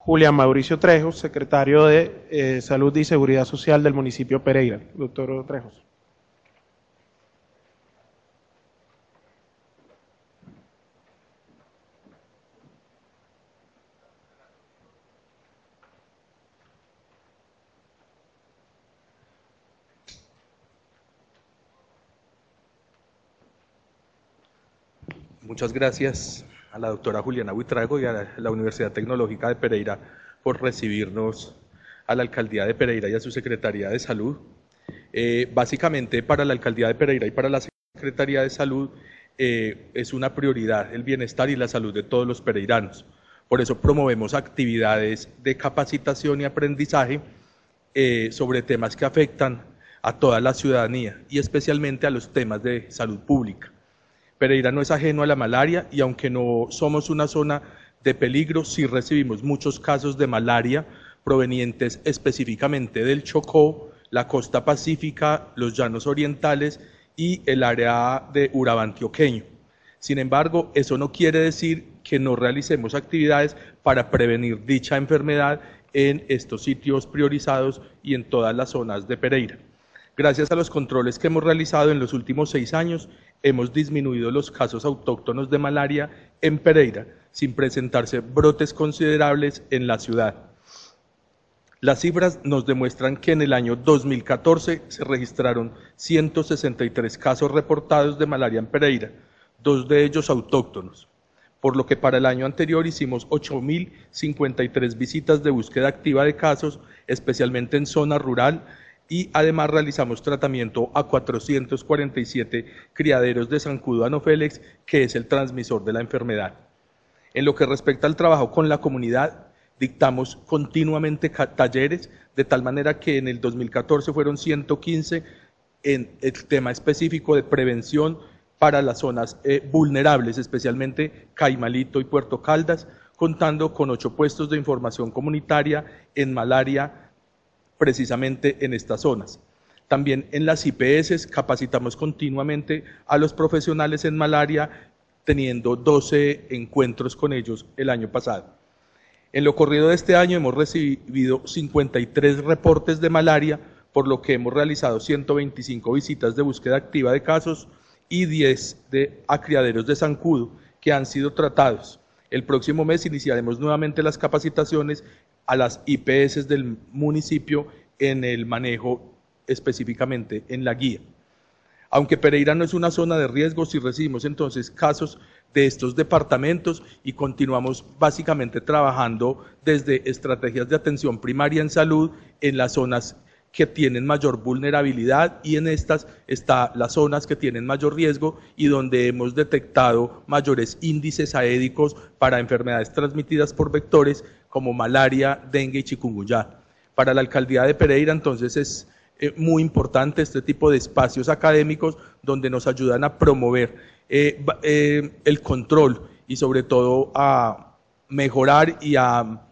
Julián Mauricio Trejos, secretario de Salud y Seguridad Social del municipio Pereira. Doctor Trejos. Muchas gracias a la doctora Juliana Buitrago y a la Universidad Tecnológica de Pereira por recibirnos a la Alcaldía de Pereira y a su Secretaría de Salud. Básicamente para la Alcaldía de Pereira y para la Secretaría de Salud es una prioridad el bienestar y la salud de todos los pereiranos. Por eso promovemos actividades de capacitación y aprendizaje sobre temas que afectan a toda la ciudadanía y especialmente a los temas de salud pública. Pereira no es ajeno a la malaria y aunque no somos una zona de peligro, sí recibimos muchos casos de malaria provenientes específicamente del Chocó, la costa pacífica, los llanos orientales y el área de Urabá antioqueño. Sin embargo, eso no quiere decir que no realicemos actividades para prevenir dicha enfermedad en estos sitios priorizados y en todas las zonas de Pereira. Gracias a los controles que hemos realizado en los últimos 6 años, hemos disminuido los casos autóctonos de malaria en Pereira, sin presentarse brotes considerables en la ciudad. Las cifras nos demuestran que en el año 2014 se registraron 163 casos reportados de malaria en Pereira, 2 de ellos autóctonos, por lo que para el año anterior hicimos 8.053 visitas de búsqueda activa de casos, especialmente en zona rural, y además realizamos tratamiento a 447 criaderos de zancudo anopheles, que es el transmisor de la enfermedad. En lo que respecta al trabajo con la comunidad, dictamos continuamente talleres, de tal manera que en el 2014 fueron 115 en el tema específico de prevención para las zonas vulnerables, especialmente Caimalito y Puerto Caldas, contando con 8 puestos de información comunitaria en malaria, precisamente en estas zonas. También en las IPS capacitamos continuamente a los profesionales en malaria, teniendo 12 encuentros con ellos el año pasado. En lo corrido de este año hemos recibido 53 reportes de malaria, por lo que hemos realizado 125 visitas de búsqueda activa de casos y 10 a criaderos de zancudo que han sido tratados. El próximo mes iniciaremos nuevamente las capacitaciones a las IPS del municipio en el manejo específicamente en la guía. Aunque Pereira no es una zona de riesgo, sí recibimos entonces casos de estos departamentos y continuamos básicamente trabajando desde estrategias de atención primaria en salud en las zonas que tienen mayor vulnerabilidad, y en estas están las zonas que tienen mayor riesgo y donde hemos detectado mayores índices aédicos para enfermedades transmitidas por vectores como malaria, dengue y chikungunya. Para la Alcaldía de Pereira entonces es muy importante este tipo de espacios académicos donde nos ayudan a promover el control y sobre todo a mejorar y a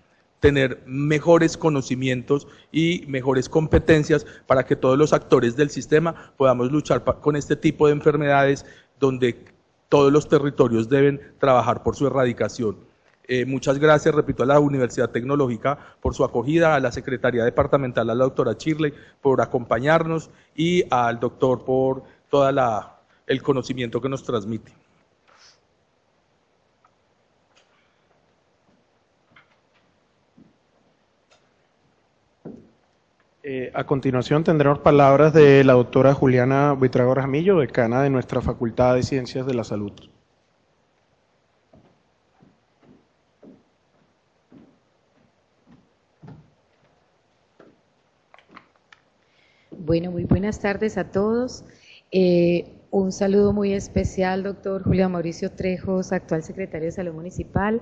tener mejores conocimientos y mejores competencias para que todos los actores del sistema podamos luchar con este tipo de enfermedades donde todos los territorios deben trabajar por su erradicación. Muchas gracias, repito, a la Universidad Tecnológica por su acogida, a la Secretaría Departamental, a la doctora Shirley por acompañarnos y al doctor por todo el conocimiento que nos transmite. A continuación tendremos palabras de la doctora Juliana Buitrago Jaramillo, decana de nuestra Facultad de Ciencias de la Salud. Bueno, muy buenas tardes a todos. Un saludo muy especial, doctor Julián Mauricio Trejos, actual secretario de Salud Municipal.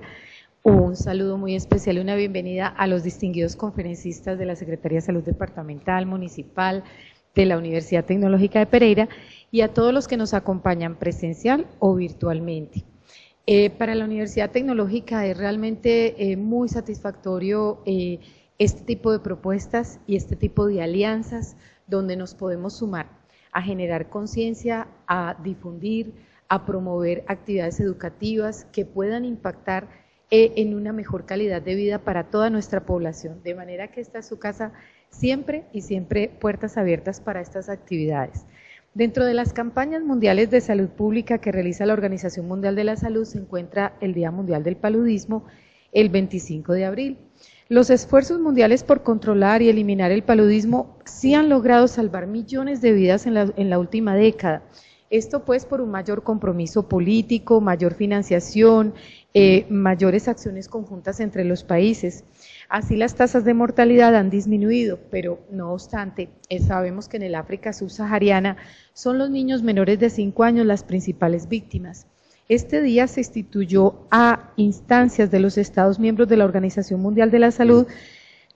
Un saludo muy especial y una bienvenida a los distinguidos conferencistas de la Secretaría de Salud Departamental, Municipal, de la Universidad Tecnológica de Pereira y a todos los que nos acompañan presencial o virtualmente. Para la Universidad Tecnológica es realmente muy satisfactorio este tipo de propuestas y este tipo de alianzas donde nos podemos sumar a generar conciencia, a difundir, a promover actividades educativas que puedan impactar en una mejor calidad de vida para toda nuestra población. De manera que esta es su casa siempre y siempre puertas abiertas para estas actividades. Dentro de las campañas mundiales de salud pública que realiza la Organización Mundial de la Salud se encuentra el Día Mundial del Paludismo el 25 de abril. Los esfuerzos mundiales por controlar y eliminar el paludismo sí han logrado salvar millones de vidas en la última década. Esto pues por un mayor compromiso político, mayor financiación, mayores acciones conjuntas entre los países. Así las tasas de mortalidad han disminuido, pero no obstante, sabemos que en el África subsahariana son los niños menores de 5 años las principales víctimas. Este día se instituyó a instancias de los Estados miembros de la Organización Mundial de la Salud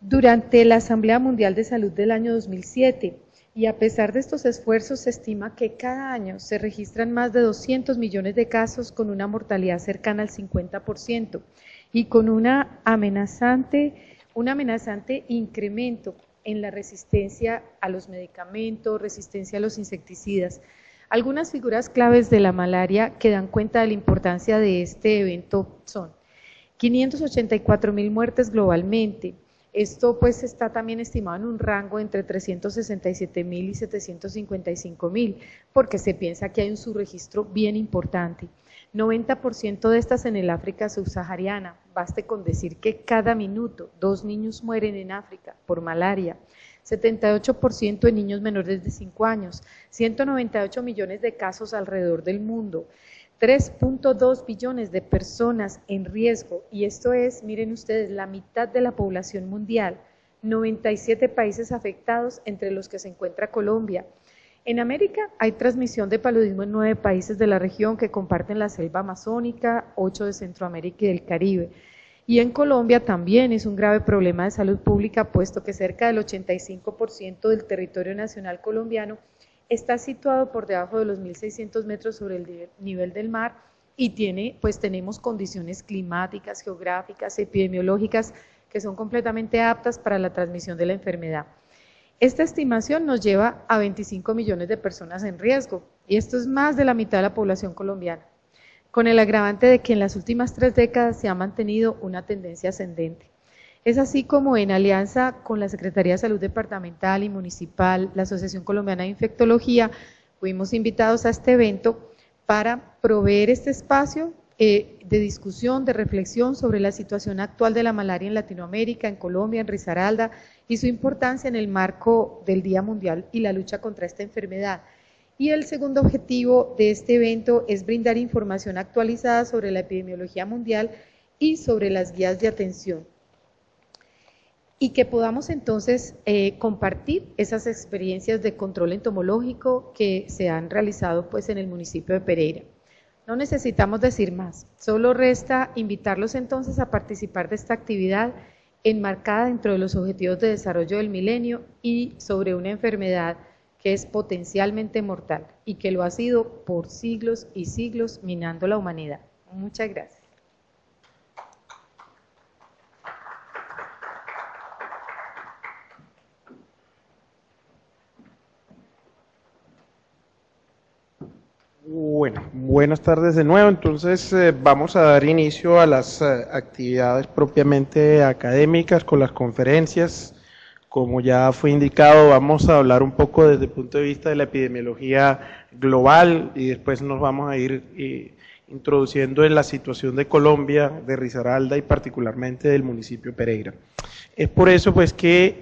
durante la Asamblea Mundial de Salud del año 2007. Y a pesar de estos esfuerzos, se estima que cada año se registran más de 200 millones de casos con una mortalidad cercana al 50% y con un amenazante incremento en la resistencia a los medicamentos, resistencia a los insecticidas. Algunas figuras claves de la malaria que dan cuenta de la importancia de este evento son 584.000 muertes globalmente. Esto pues está también estimado en un rango entre 367.000 y 755.000, porque se piensa que hay un subregistro bien importante. 90% de estas en el África subsahariana. Baste con decir que cada minuto 2 niños mueren en África por malaria. 78% en niños menores de 5 años. 198 millones de casos alrededor del mundo. 3.2 billones de personas en riesgo, y esto es, miren ustedes, la mitad de la población mundial, 97 países afectados, entre los que se encuentra Colombia. En América hay transmisión de paludismo en 9 países de la región que comparten la selva amazónica, 8 de Centroamérica y del Caribe. Y en Colombia también es un grave problema de salud pública, puesto que cerca del 85% del territorio nacional colombiano está situado por debajo de los 1.600 metros sobre el nivel del mar y tenemos condiciones climáticas, geográficas, epidemiológicas que son completamente aptas para la transmisión de la enfermedad. Esta estimación nos lleva a 25 millones de personas en riesgo, y esto es más de la mitad de la población colombiana, con el agravante de que en las últimas 3 décadas se ha mantenido una tendencia ascendente. Es así como en alianza con la Secretaría de Salud Departamental y Municipal, la Asociación Colombiana de Infectología, fuimos invitados a este evento para proveer este espacio de discusión, de reflexión sobre la situación actual de la malaria en Latinoamérica, en Colombia, en Risaralda, y su importancia en el marco del Día Mundial y la lucha contra esta enfermedad. Y el segundo objetivo de este evento es brindar información actualizada sobre la epidemiología mundial y sobre las guías de atención, y que podamos entonces compartir esas experiencias de control entomológico que se han realizado pues en el municipio de Pereira. No necesitamos decir más, solo resta invitarlos entonces a participar de esta actividad enmarcada dentro de los Objetivos de Desarrollo del Milenio y sobre una enfermedad que es potencialmente mortal y que lo ha sido por siglos y siglos minando la humanidad. Muchas gracias. Bueno, buenas tardes de nuevo. Entonces vamos a dar inicio a las actividades propiamente académicas con las conferencias. Como ya fue indicado, vamos a hablar un poco desde el punto de vista de la epidemiología global y después nos vamos a ir introduciendo en la situación de Colombia, de Risaralda y particularmente del municipio de Pereira. Es por eso pues que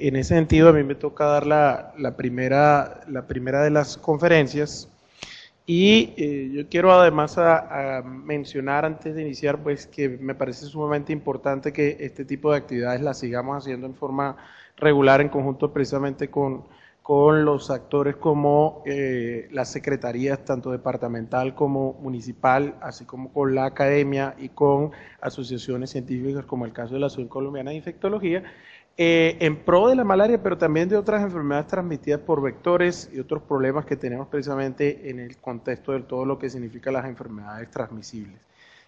en ese sentido a mí me toca dar la primera de las conferencias. Y yo quiero además a mencionar antes de iniciar pues que me parece sumamente importante que este tipo de actividades las sigamos haciendo en forma regular en conjunto precisamente con los actores como las secretarías tanto departamental como municipal, así como con la academia y con asociaciones científicas como el caso de la Asociación Colombiana de Infectología, en pro de la malaria, pero también de otras enfermedades transmitidas por vectores y otros problemas que tenemos precisamente en el contexto de todo lo que significa las enfermedades transmisibles.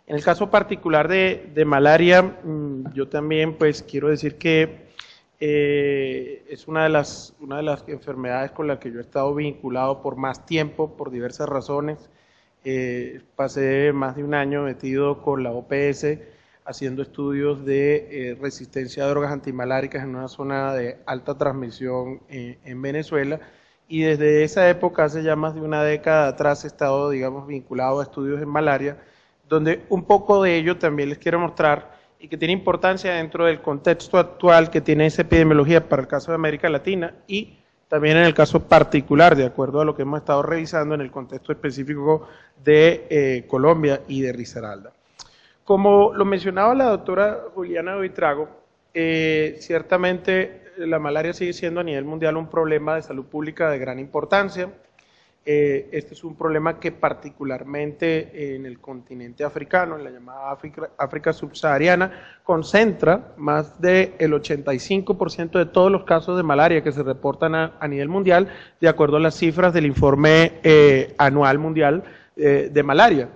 En el caso particular de malaria, yo también pues quiero decir que es una de las enfermedades con las que yo he estado vinculado por más tiempo, por diversas razones. Pasé más de un año metido con la OPS haciendo estudios de resistencia a drogas antimaláricas en una zona de alta transmisión en Venezuela, y desde esa época, hace ya más de una década atrás, he estado, digamos, vinculado a estudios en malaria, donde un poco de ello también les quiero mostrar y que tiene importancia dentro del contexto actual que tiene esa epidemiología para el caso de América Latina y también en el caso particular, de acuerdo a lo que hemos estado revisando en el contexto específico de Colombia y de Risaralda. Como lo mencionaba la doctora Juliana Buitrago, ciertamente la malaria sigue siendo a nivel mundial un problema de salud pública de gran importancia. Este es un problema que particularmente en el continente africano, en la llamada África subsahariana, concentra más del 85% de todos los casos de malaria que se reportan a nivel mundial, de acuerdo a las cifras del informe anual mundial de malaria.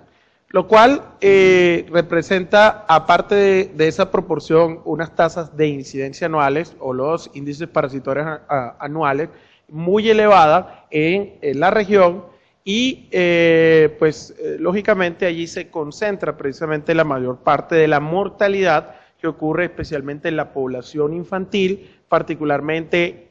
Lo cual representa, aparte de esa proporción, unas tasas de incidencia anuales o los índices parasitorios anuales muy elevadas en la región y lógicamente allí se concentra precisamente la mayor parte de la mortalidad que ocurre especialmente en la población infantil, particularmente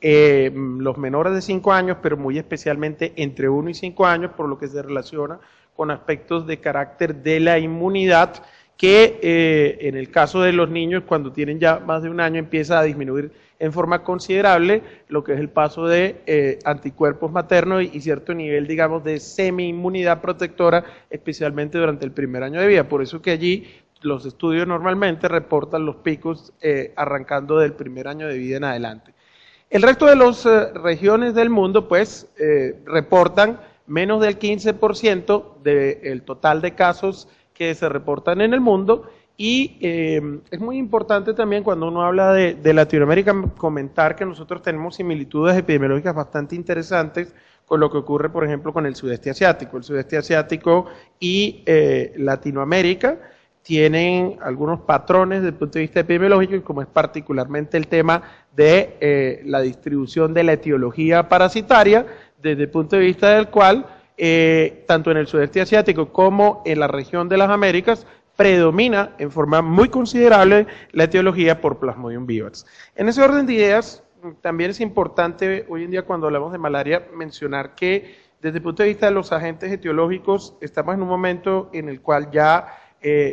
los menores de 5 años, pero muy especialmente entre 1 y 5 años, por lo que se relaciona con aspectos de carácter de la inmunidad que en el caso de los niños cuando tienen ya más de 1 año empieza a disminuir en forma considerable lo que es el paso de anticuerpos maternos y cierto nivel, digamos, de semi-inmunidad protectora, especialmente durante el primer año de vida. Por eso que allí los estudios normalmente reportan los picos arrancando del primer año de vida en adelante. El resto de las regiones del mundo, pues, reportan menos del 15% del total de casos que se reportan en el mundo. Y es muy importante también cuando uno habla de Latinoamérica comentar que nosotros tenemos similitudes epidemiológicas bastante interesantes con lo que ocurre, por ejemplo, con el sudeste asiático. El sudeste asiático y Latinoamérica tienen algunos patrones desde el punto de vista epidemiológico, como es particularmente el tema de la distribución de la etiología parasitaria, desde el punto de vista del cual, tanto en el sudeste asiático como en la región de las Américas, predomina en forma muy considerable la etiología por Plasmodium vivax. En ese orden de ideas, también es importante hoy en día cuando hablamos de malaria mencionar que desde el punto de vista de los agentes etiológicos estamos en un momento en el cual ya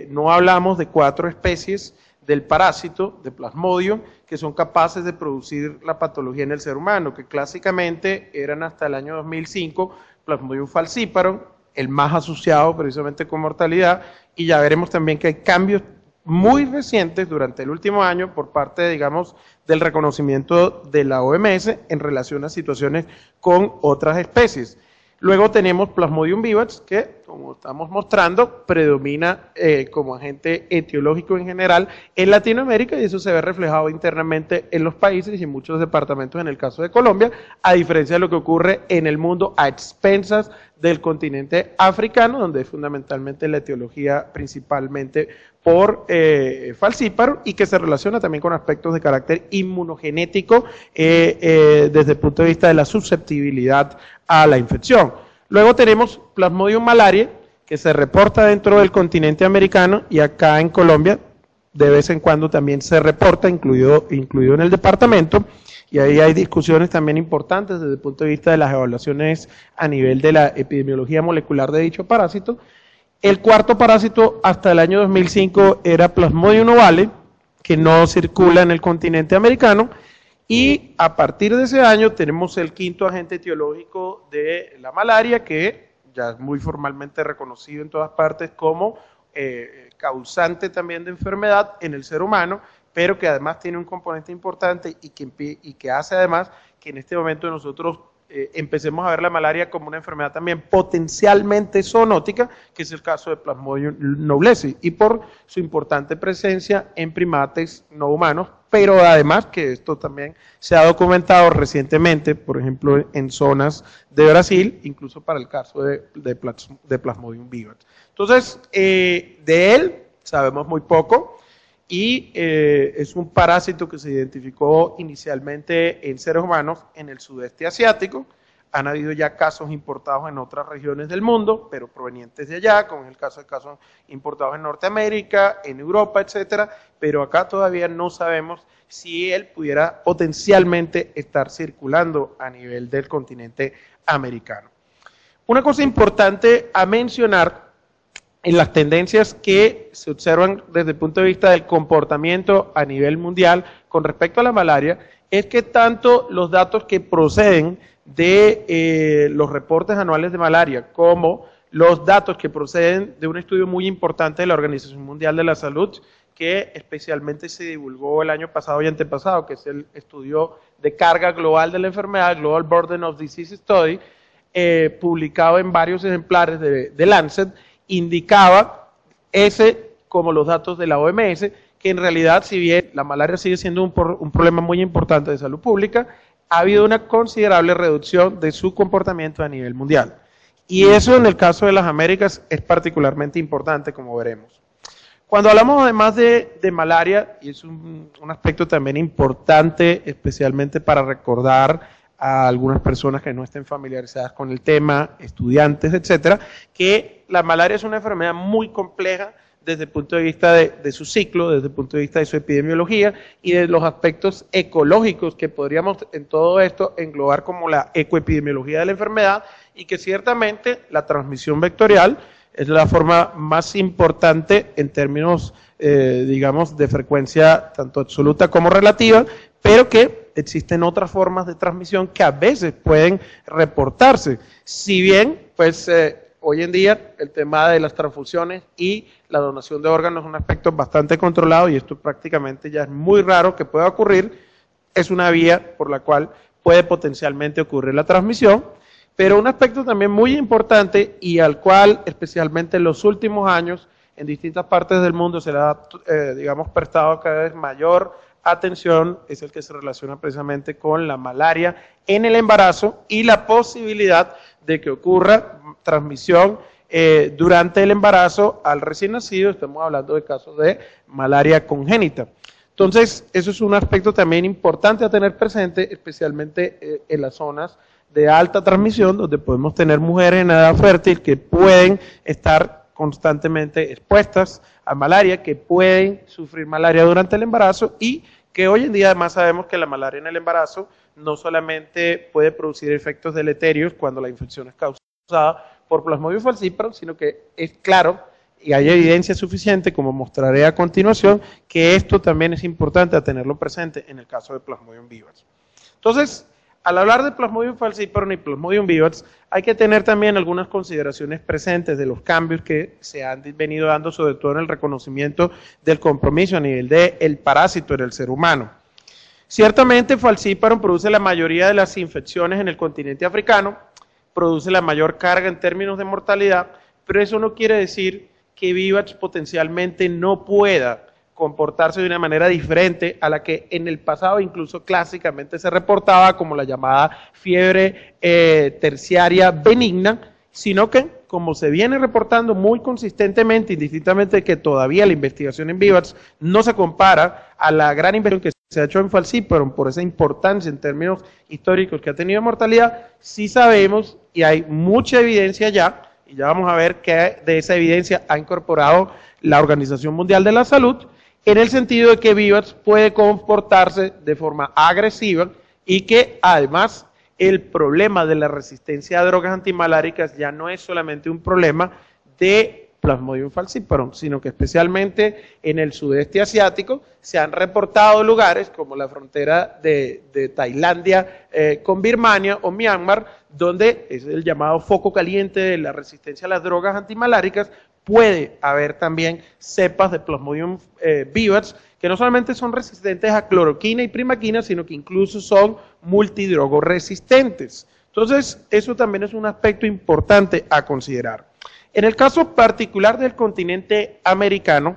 no hablamos de 4 especies del parásito, de Plasmodium, que son capaces de producir la patología en el ser humano, que clásicamente eran hasta el año 2005 Plasmodium falciparum, el más asociado precisamente con mortalidad, y ya veremos también que hay cambios muy recientes durante el último año por parte, digamos, del reconocimiento de la OMS en relación a situaciones con otras especies. Luego tenemos Plasmodium vivax, que, como estamos mostrando, predomina como agente etiológico en general en Latinoamérica, y eso se ve reflejado internamente en los países y en muchos departamentos en el caso de Colombia, a diferencia de lo que ocurre en el mundo a expensas del continente africano, donde es fundamentalmente la etiología principalmente por falciparum y que se relaciona también con aspectos de carácter inmunogenético desde el punto de vista de la susceptibilidad a la infección. Luego tenemos Plasmodium malariae, que se reporta dentro del continente americano y acá en Colombia de vez en cuando también se reporta, incluido en el departamento, y ahí hay discusiones también importantes desde el punto de vista de las evaluaciones a nivel de la epidemiología molecular de dicho parásito. El cuarto parásito hasta el año 2005 era Plasmodium ovale, que no circula en el continente americano, y a partir de ese año tenemos el quinto agente etiológico de la malaria, que ya es muy formalmente reconocido en todas partes como causante también de enfermedad en el ser humano, pero que además tiene un componente importante y que hace además que en este momento nosotros empecemos a ver la malaria como una enfermedad también potencialmente zoonótica, que es el caso de Plasmodium noblesi, y por su importante presencia en primates no humanos, pero además que esto también se ha documentado recientemente, por ejemplo, en zonas de Brasil, incluso para el caso de Plasmodium vivax. Entonces, de él sabemos muy poco, y es un parásito que se identificó inicialmente en seres humanos en el sudeste asiático, Han habido ya casos importados en otras regiones del mundo, pero provenientes de allá, como es el caso de casos importados en Norteamérica, en Europa, etcétera, pero acá todavía no sabemos si él pudiera potencialmente estar circulando a nivel del continente americano. Una cosa importante a mencionar en las tendencias que se observan desde el punto de vista del comportamiento a nivel mundial con respecto a la malaria es que tanto los datos que proceden de los reportes anuales de malaria como los datos que proceden de un estudio muy importante de la Organización Mundial de la Salud que especialmente se divulgó el año pasado y antepasado, que es el estudio de carga global de la enfermedad, Global Burden of Disease Study, publicado en varios ejemplares de Lancet, indicaba ese como los datos de la OMS, que en realidad, si bien la malaria sigue siendo un problema muy importante de salud pública, ha habido una considerable reducción de su comportamiento a nivel mundial. Y eso en el caso de las Américas es particularmente importante, como veremos. Cuando hablamos además de malaria, y es un aspecto también importante, especialmente para recordar a algunas personas que no estén familiarizadas con el tema, estudiantes, etcétera, que la malaria es una enfermedad muy compleja desde el punto de vista de su ciclo, desde el punto de vista de su epidemiología y de los aspectos ecológicos que podríamos en todo esto englobar como la ecoepidemiología de la enfermedad y que ciertamente la transmisión vectorial es la forma más importante en términos, digamos, de frecuencia tanto absoluta como relativa, pero que existen otras formas de transmisión que a veces pueden reportarse. Si bien, pues, hoy en día el tema de las transfusiones y la donación de órganos es un aspecto bastante controlado y esto prácticamente ya es muy raro que pueda ocurrir, es una vía por la cual puede potencialmente ocurrir la transmisión. Pero un aspecto también muy importante y al cual especialmente en los últimos años en distintas partes del mundo se le ha, digamos, prestado cada vez mayor atención es el que se relaciona precisamente con la malaria en el embarazo y la posibilidad de que ocurra transmisión durante el embarazo al recién nacido. Estamos hablando de casos de malaria congénita. Entonces, eso es un aspecto también importante a tener presente, especialmente en las zonas de alta transmisión, donde podemos tener mujeres en edad fértil que pueden estar constantemente expuestas a malaria, que pueden sufrir malaria durante el embarazo y que hoy en día además sabemos que la malaria en el embarazo no solamente puede producir efectos deleterios cuando la infección es causada por Plasmodium falciparum, sino que es claro y hay evidencia suficiente, como mostraré a continuación, que esto también es importante a tenerlo presente en el caso de Plasmodium vivax. Entonces, al hablar de Plasmodium falciparum y Plasmodium vivax, hay que tener también algunas consideraciones presentes de los cambios que se han venido dando, sobre todo en el reconocimiento del compromiso a nivel del parásito en el ser humano. Ciertamente, falciparum produce la mayoría de las infecciones en el continente africano, produce la mayor carga en términos de mortalidad, pero eso no quiere decir que vivax potencialmente no pueda comportarse de una manera diferente a la que en el pasado incluso clásicamente se reportaba como la llamada fiebre terciaria benigna, sino que como se viene reportando muy consistentemente, indistintamente de que todavía la investigación en vivax no se compara a la gran inversión que se ha hecho en falciparum por esa importancia en términos históricos que ha tenido mortalidad, sí sabemos y hay mucha evidencia ya, y ya vamos a ver que de esa evidencia ha incorporado la Organización Mundial de la Salud, en el sentido de que vivax puede comportarse de forma agresiva y que además el problema de la resistencia a drogas antimaláricas ya no es solamente un problema de Plasmodium falciparum, sino que especialmente en el sudeste asiático se han reportado lugares como la frontera de Tailandia con Birmania o Myanmar, donde es el llamado foco caliente de la resistencia a las drogas antimaláricas. Puede haber también cepas de Plasmodium vivax que no solamente son resistentes a cloroquina y primaquina, sino que incluso son multidrogoresistentes. Entonces, eso también es un aspecto importante a considerar. En el caso particular del continente americano,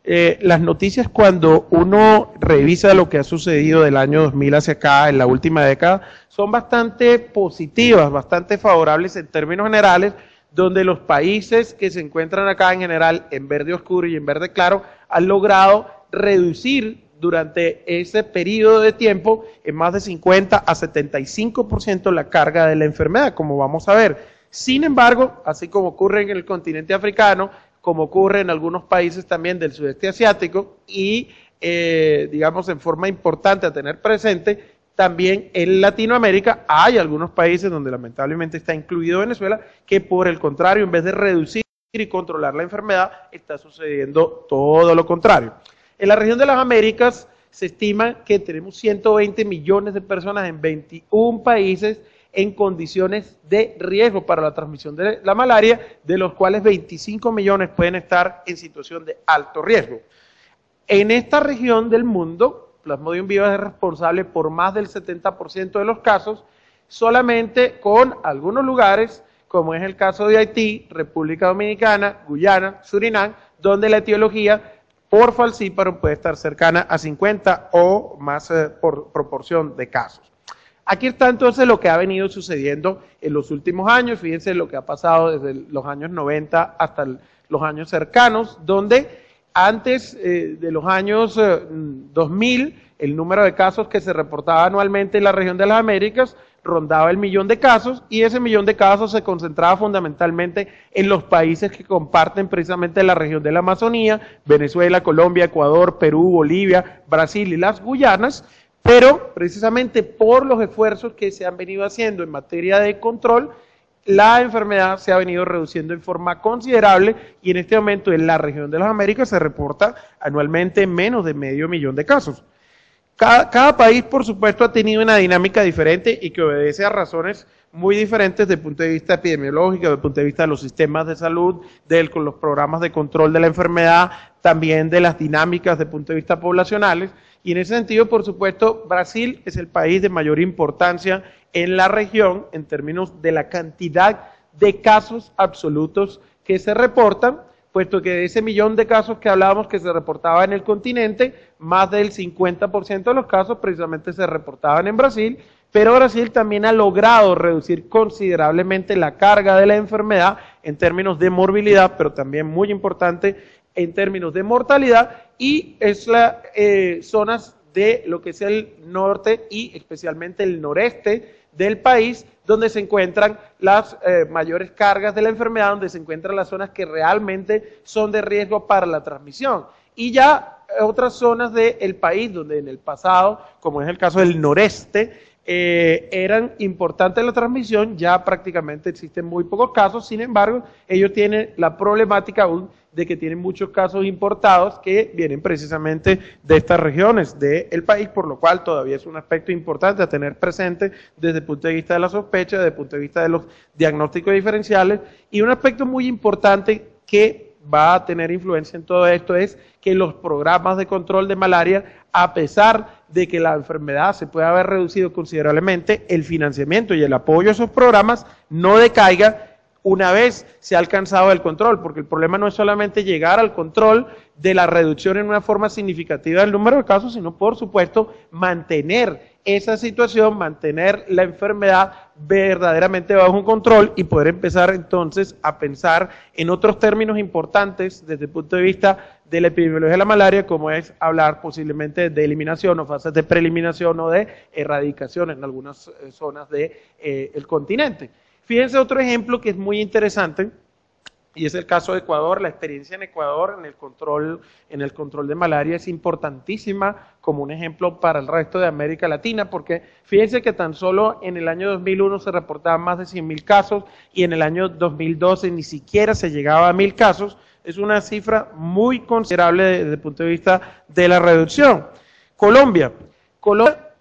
las noticias cuando uno revisa lo que ha sucedido del año 2000 hacia acá, en la última década, son bastante positivas, bastante favorables en términos generales, donde los países que se encuentran acá en general en verde oscuro y en verde claro han logrado reducir durante ese periodo de tiempo en más de 50 a 75% la carga de la enfermedad, como vamos a ver. Sin embargo, así como ocurre en el continente africano, como ocurre en algunos países también del sudeste asiático y, digamos, en forma importante a tener presente, también en Latinoamérica hay algunos países donde lamentablemente está incluido Venezuela, que por el contrario, en vez de reducir y controlar la enfermedad, está sucediendo todo lo contrario. En la región de las Américas se estima que tenemos 120 millones de personas en 21 países en condiciones de riesgo para la transmisión de la malaria, de los cuales 25 millones pueden estar en situación de alto riesgo. En esta región del mundo, Plasmodium vivax es responsable por más del 70% de los casos, solamente con algunos lugares, como es el caso de Haití, República Dominicana, Guyana, Surinam, donde la etiología por falciparum puede estar cercana a 50 o más por proporción de casos. Aquí está entonces lo que ha venido sucediendo en los últimos años. Fíjense lo que ha pasado desde los años 90 hasta los años cercanos, donde antes de los años 2000, el número de casos que se reportaba anualmente en la región de las Américas rondaba el 1.000.000 de casos, y ese 1.000.000 de casos se concentraba fundamentalmente en los países que comparten precisamente la región de la Amazonía: Venezuela, Colombia, Ecuador, Perú, Bolivia, Brasil y las Guyanas. Pero precisamente por los esfuerzos que se han venido haciendo en materia de control, la enfermedad se ha venido reduciendo en forma considerable, y en este momento en la región de las Américas se reporta anualmente menos de 500.000 de casos. Cada país, por supuesto, ha tenido una dinámica diferente y que obedece a razones muy diferentes desde el punto de vista epidemiológico, desde el punto de vista de los sistemas de salud, con los programas de control de la enfermedad, también de las dinámicas desde el punto de vista poblacionales. Y en ese sentido, por supuesto, Brasil es el país de mayor importancia en la región en términos de la cantidad de casos absolutos que se reportan, puesto que de ese 1.000.000 de casos que hablábamos que se reportaba en el continente, más del 50% de los casos precisamente se reportaban en Brasil, pero Brasil también ha logrado reducir considerablemente la carga de la enfermedad en términos de morbilidad, pero también muy importante en términos de mortalidad, y es las zonas de lo que es el norte y especialmente el noreste del país, donde se encuentran las mayores cargas de la enfermedad, donde se encuentran las zonas que realmente son de riesgo para la transmisión. Y ya otras zonas del país, donde en el pasado, como es el caso del noreste, eran importantes la transmisión, ya prácticamente existen muy pocos casos. Sin embargo, ellos tienen la problemática aún de que tienen muchos casos importados que vienen precisamente de estas regiones del país, por lo cual todavía es un aspecto importante a tener presente desde el punto de vista de la sospecha, desde el punto de vista de los diagnósticos diferenciales. Y un aspecto muy importante que va a tener influencia en todo esto es que los programas de control de malaria, a pesar de que la enfermedad se puede haber reducido considerablemente, el financiamiento y el apoyo a esos programas no decaiga una vez se ha alcanzado el control, porque el problema no es solamente llegar al control de la reducción en una forma significativa del número de casos, sino por supuesto mantener esa situación, mantener la enfermedad verdaderamente bajo un control y poder empezar entonces a pensar en otros términos importantes desde el punto de vista de la epidemiología de la malaria, como es hablar posiblemente de eliminación o fases de preeliminación o de erradicación en algunas zonas del continente. Fíjense otro ejemplo que es muy interesante, y es el caso de Ecuador. La experiencia en Ecuador en el control de malaria es importantísima como un ejemplo para el resto de América Latina, porque fíjense que tan solo en el año 2001 se reportaban más de 100.000 casos, y en el año 2012 ni siquiera se llegaba a 1.000 casos. Es una cifra muy considerable desde el punto de vista de la reducción. Colombia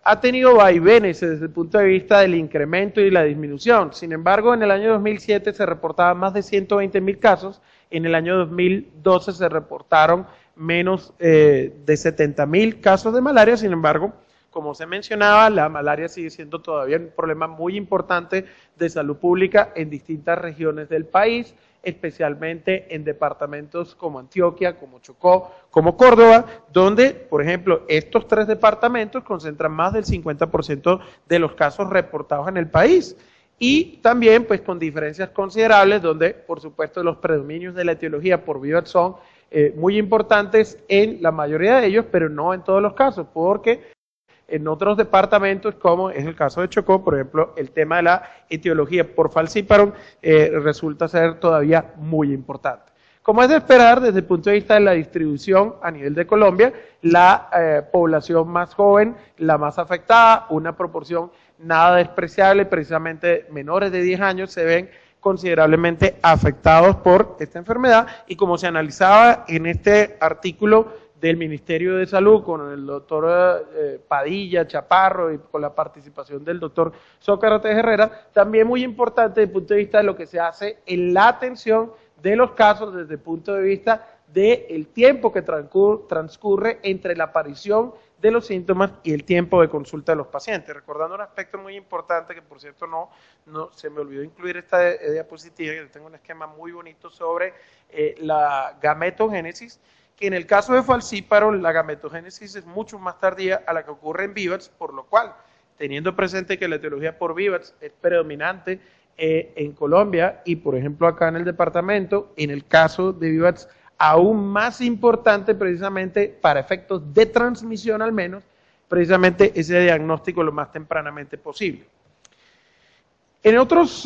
ha tenido vaivenes desde el punto de vista del incremento y la disminución. Sin embargo, en el año 2007 se reportaban más de 120.000 casos, en el año 2012 se reportaron menos de 70.000 casos de malaria. Sin embargo, como se mencionaba, la malaria sigue siendo todavía un problema muy importante de salud pública en distintas regiones del país, especialmente en departamentos como Antioquia, como Chocó, como Córdoba, donde, por ejemplo, estos tres departamentos concentran más del 50% de los casos reportados en el país. Y también, pues, con diferencias considerables, donde, por supuesto, los predominios de la etiología por vivax son muy importantes en la mayoría de ellos, pero no en todos los casos, porque en otros departamentos, como es el caso de Chocó, por ejemplo, el tema de la etiología por falciparum resulta ser todavía muy importante. Como es de esperar, desde el punto de vista de la distribución a nivel de Colombia, la población más joven, la más afectada, una proporción nada despreciable, precisamente menores de 10 años se ven considerablemente afectados por esta enfermedad, y como se analizaba en este artículo del Ministerio de Salud con el doctor Padilla, Chaparro, y con la participación del doctor Sócrates Herrera, también muy importante desde el punto de vista de lo que se hace en la atención de los casos desde el punto de vista del tiempo que transcurre entre la aparición de los síntomas y el tiempo de consulta de los pacientes. Recordando un aspecto muy importante que, por cierto, no se me olvidó incluir esta diapositiva, que tengo un esquema muy bonito sobre la gametogénesis, que en el caso de falciparum la gametogénesis es mucho más tardía a la que ocurre en vivax, por lo cual, teniendo presente que la etiología por vivax es predominante en Colombia y, por ejemplo, acá en el departamento, en el caso de vivax aún más importante precisamente para efectos de transmisión al menos, precisamente ese diagnóstico lo más tempranamente posible. En otros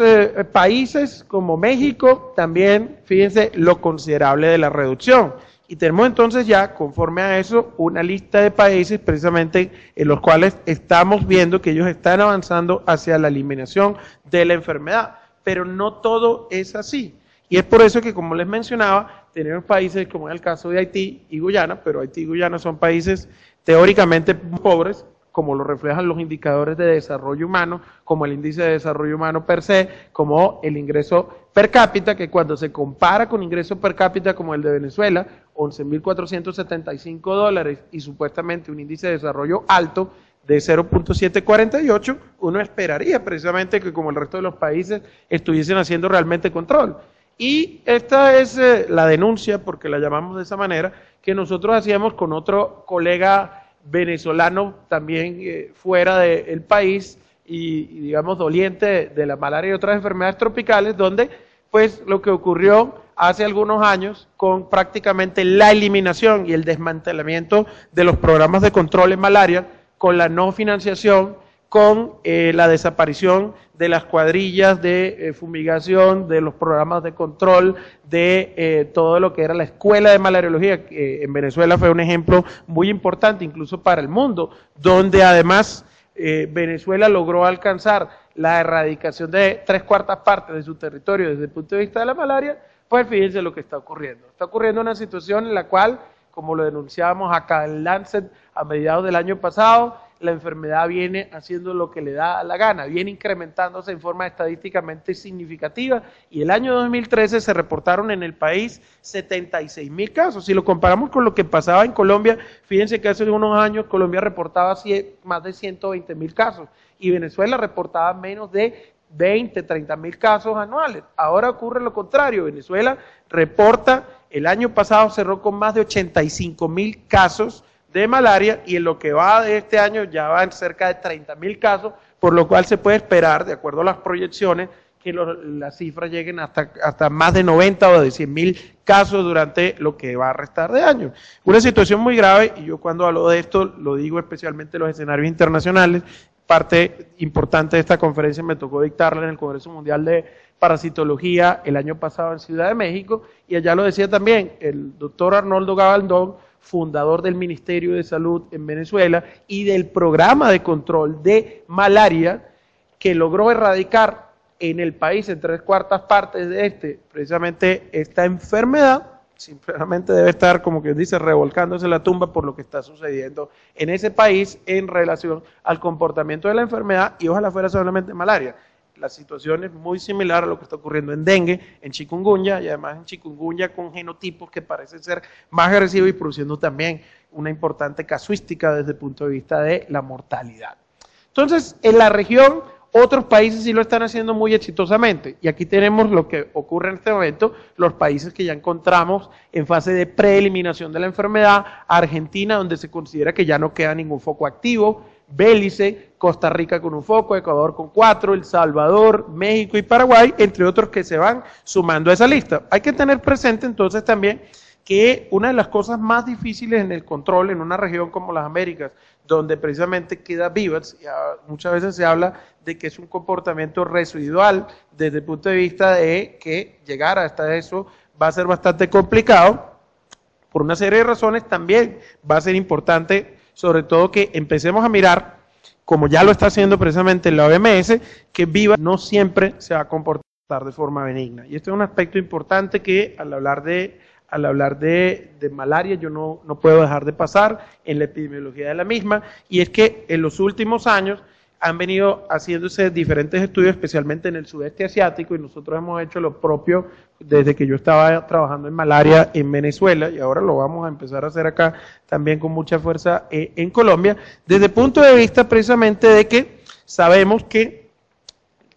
países como México también, fíjense lo considerable de la reducción. Y tenemos entonces ya, conforme a eso, una lista de países precisamente en los cuales estamos viendo que ellos están avanzando hacia la eliminación de la enfermedad. Pero no todo es así. Y es por eso que, como les mencionaba, tenemos países como en el caso de Haití y Guyana, pero Haití y Guyana son países teóricamente pobres, como lo reflejan los indicadores de desarrollo humano, como el índice de desarrollo humano per se, como el ingreso per cápita, que cuando se compara con ingreso per cápita como el de Venezuela, $11.475, y supuestamente un índice de desarrollo alto de 0.748, uno esperaría precisamente que, como el resto de los países, estuviesen haciendo realmente control. Y esta es la denuncia, porque la llamamos de esa manera, que nosotros hacíamos con otro colega venezolano también fuera del país y digamos doliente de la malaria y otras enfermedades tropicales, donde pues lo que ocurrió hace algunos años con prácticamente la eliminación y el desmantelamiento de los programas de control en malaria, con la no financiación, con la desaparición de las cuadrillas de fumigación, de los programas de control, de todo lo que era la escuela de malariología, que en Venezuela fue un ejemplo muy importante incluso para el mundo, donde además Venezuela logró alcanzar la erradicación de 3/4 partes de su territorio desde el punto de vista de la malaria. Pues fíjense lo que está ocurriendo. Está ocurriendo una situación en la cual, como lo denunciábamos acá en Lancet a mediados del año pasado, la enfermedad viene haciendo lo que le da la gana, viene incrementándose en forma estadísticamente significativa, y el año 2013 se reportaron en el país 76.000 casos. Si lo comparamos con lo que pasaba en Colombia, fíjense que hace unos años Colombia reportaba más de 120.000 casos y Venezuela reportaba menos de 30.000 casos anuales. Ahora ocurre lo contrario, Venezuela reporta, el año pasado cerró con más de 85.000 casos de malaria, y en lo que va de este año ya van cerca de 30.000 casos, por lo cual se puede esperar, de acuerdo a las proyecciones, que las cifras lleguen hasta más de 90 o de 100.000 casos durante lo que va a restar de año. Una situación muy grave, y yo cuando hablo de esto lo digo especialmente en los escenarios internacionales. Parte importante de esta conferencia me tocó dictarla en el Congreso Mundial de Parasitología el año pasado en Ciudad de México, y allá lo decía también el doctor Arnoldo Gabaldón, fundador del Ministerio de Salud en Venezuela y del programa de control de malaria, que logró erradicar en el país en 3/4 partes de precisamente esta enfermedad. Simplemente debe estar, como quien dice, revolcándose la tumba por lo que está sucediendo en ese país en relación al comportamiento de la enfermedad, y ojalá fuera solamente malaria. La situación es muy similar a lo que está ocurriendo en dengue, en chikungunya, y además en chikungunya con genotipos que parecen ser más agresivos y produciendo también una importante casuística desde el punto de vista de la mortalidad. Entonces, en la región, otros países sí lo están haciendo muy exitosamente, y aquí tenemos lo que ocurre en este momento, los países que ya encontramos en fase de preeliminación de la enfermedad: Argentina, donde se considera que ya no queda ningún foco activo; Belice, Costa Rica con un foco, Ecuador con 4, El Salvador, México y Paraguay, entre otros que se van sumando a esa lista. Hay que tener presente entonces también que una de las cosas más difíciles en el control en una región como las Américas, donde precisamente queda VIVATS, muchas veces se habla de que es un comportamiento residual desde el punto de vista de que llegar hasta eso va a ser bastante complicado. Por una serie de razones también va a ser importante, sobre todo que empecemos a mirar, como ya lo está haciendo precisamente la OMS, que VIVATS no siempre se va a comportar de forma benigna. Y este es un aspecto importante que al hablar de malaria yo no puedo dejar de pasar en la epidemiología de la misma, y es que en los últimos años han venido haciéndose diferentes estudios, especialmente en el sudeste asiático, y nosotros hemos hecho lo propio desde que yo estaba trabajando en malaria en Venezuela, y ahora lo vamos a empezar a hacer acá también con mucha fuerza en Colombia, desde el punto de vista precisamente de que sabemos que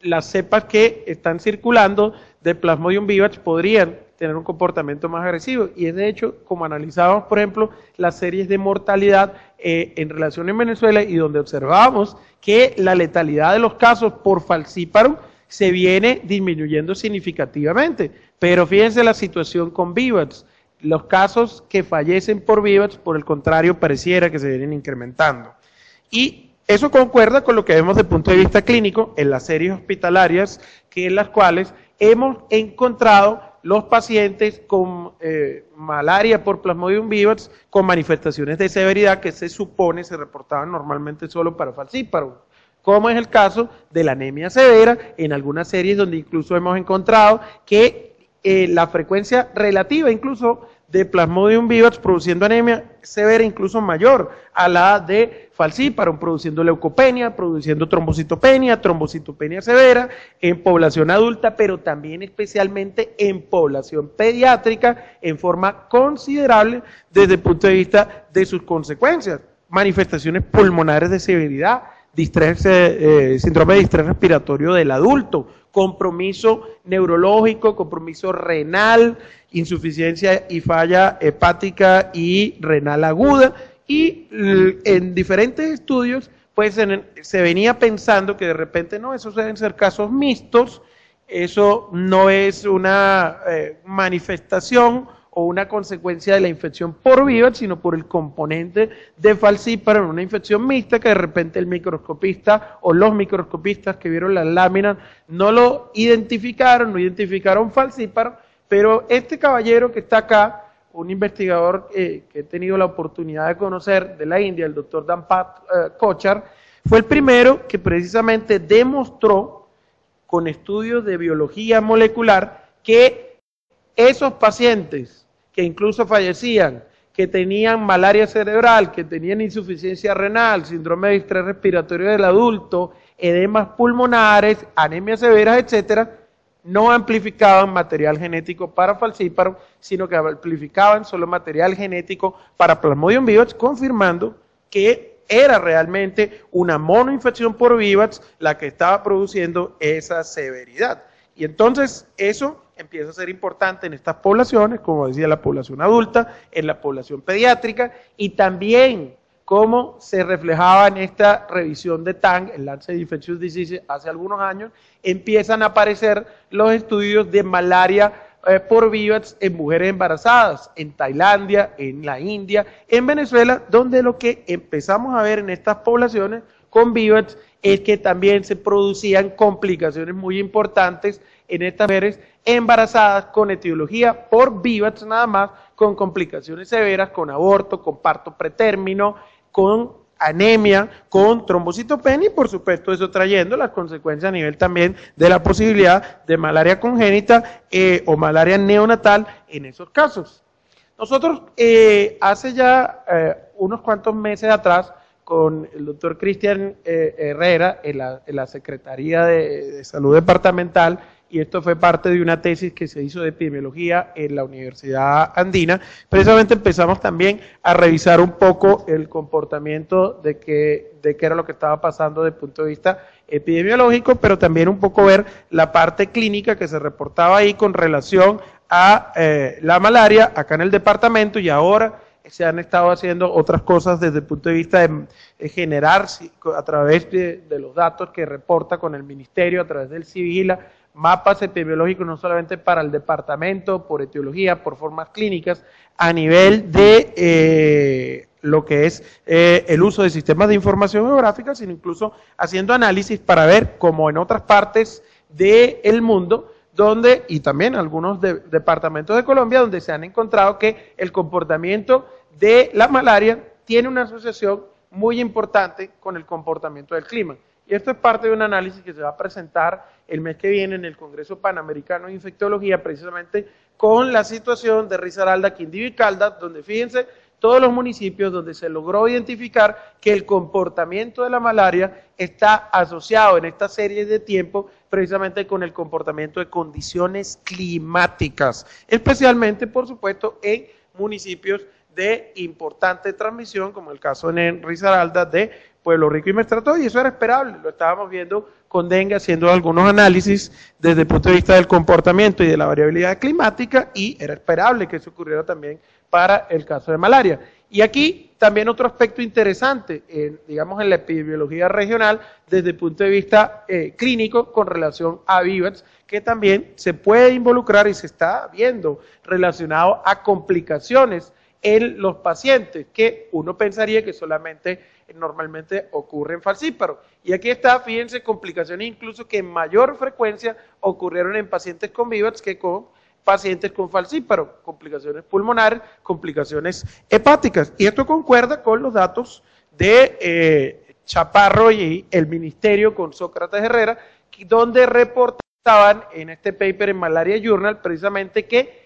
las cepas que están circulando de Plasmodium vivax podrían tener un comportamiento más agresivo, y es de hecho como analizábamos por ejemplo las series de mortalidad en relación en Venezuela, y donde observábamos que la letalidad de los casos por falciparum se viene disminuyendo significativamente, pero fíjense la situación con vivax, los casos que fallecen por vivax por el contrario pareciera que se vienen incrementando, y eso concuerda con lo que vemos desde el punto de vista clínico en las series hospitalarias, que en las cuales hemos encontrado los pacientes con malaria por Plasmodium vivax con manifestaciones de severidad que se supone se reportaban normalmente solo para falciparum, como es el caso de la anemia severa, en algunas series donde incluso hemos encontrado que la frecuencia relativa incluso de Plasmodium vivax produciendo anemia severa incluso mayor a la de falciparum, produciendo leucopenia, produciendo trombocitopenia severa en población adulta, pero también especialmente en población pediátrica en forma considerable desde el punto de vista de sus consecuencias, manifestaciones pulmonares de severidad, síndrome de distrés respiratorio del adulto, compromiso neurológico, compromiso renal, insuficiencia y falla hepática y renal aguda, y en diferentes estudios pues se venía pensando que de repente no, esos deben ser casos mixtos, eso no es una manifestación o una consecuencia de la infección por vivax, sino por el componente de falciparum, una infección mixta que de repente el microscopista o los microscopistas que vieron las láminas no lo identificaron, no identificaron falciparum, pero este caballero que está acá, un investigador que he tenido la oportunidad de conocer de la India, el doctor Dampat Kochhar, fue el primero que precisamente demostró con estudios de biología molecular que esos pacientes que incluso fallecían, que tenían malaria cerebral, que tenían insuficiencia renal, síndrome de distrés respiratorio del adulto, edemas pulmonares, anemias severas, etcétera, no amplificaban material genético para falciparum, sino que amplificaban solo material genético para Plasmodium vivax, confirmando que era realmente una monoinfección por vivax la que estaba produciendo esa severidad. Y entonces eso empieza a ser importante en estas poblaciones, como decía, la población adulta, en la población pediátrica, y también como se reflejaba en esta revisión de Tang, el Lancet Infectious Diseases, hace algunos años, empiezan a aparecer los estudios de malaria por vivax en mujeres embarazadas, en Tailandia, en la India, en Venezuela, donde lo que empezamos a ver en estas poblaciones con vivax es que también se producían complicaciones muy importantes en estas mujeres embarazadas con etiología por vivax nada más, con complicaciones severas, con aborto, con parto pretérmino, con anemia, con trombocitopenia y por supuesto eso trayendo las consecuencias a nivel también de la posibilidad de malaria congénita o malaria neonatal en esos casos. Nosotros hace ya unos cuantos meses atrás con el doctor Cristian Herrera en la Secretaría de Salud Departamental, y esto fue parte de una tesis que se hizo de epidemiología en la Universidad Andina, precisamente empezamos también a revisar un poco el comportamiento de qué era lo que estaba pasando desde el punto de vista epidemiológico, pero también un poco ver la parte clínica que se reportaba ahí con relación a la malaria acá en el departamento, y ahora se han estado haciendo otras cosas desde el punto de vista de generar a través de los datos que reporta con el Ministerio, a través del Civigila, mapas epidemiológicos no solamente para el departamento, por etiología, por formas clínicas, a nivel de lo que es el uso de sistemas de información geográfica, sino incluso haciendo análisis para ver, como en otras partes del mundo, donde, y también algunos departamentos de Colombia, donde se han encontrado que el comportamiento de la malaria tiene una asociación muy importante con el comportamiento del clima. Y esto es parte de un análisis que se va a presentar el mes que viene en el Congreso Panamericano de Infectología, precisamente con la situación de Risaralda, Quindío y Caldas, donde fíjense todos los municipios donde se logró identificar que el comportamiento de la malaria está asociado en esta serie de tiempo precisamente con el comportamiento de condiciones climáticas, especialmente, por supuesto, en municipios de importante transmisión, como el caso en Risaralda de Pueblo Rico y Mestrato, y eso era esperable, lo estábamos viendo con dengue, haciendo algunos análisis desde el punto de vista del comportamiento y de la variabilidad climática, y era esperable que eso ocurriera también para el caso de malaria. Y aquí también otro aspecto interesante, digamos en la epidemiología regional, desde el punto de vista clínico con relación a VIVATS, que también se puede involucrar y se está viendo relacionado a complicaciones en los pacientes, que uno pensaría que solamente normalmente ocurre en falcíparo. Y aquí está, fíjense, complicaciones incluso que en mayor frecuencia ocurrieron en pacientes con VIVATS que con pacientes con falcíparo, complicaciones pulmonares, complicaciones hepáticas. Y esto concuerda con los datos de Chaparro y el Ministerio con Sócrates Herrera, donde reportaban en este paper en Malaria Journal precisamente que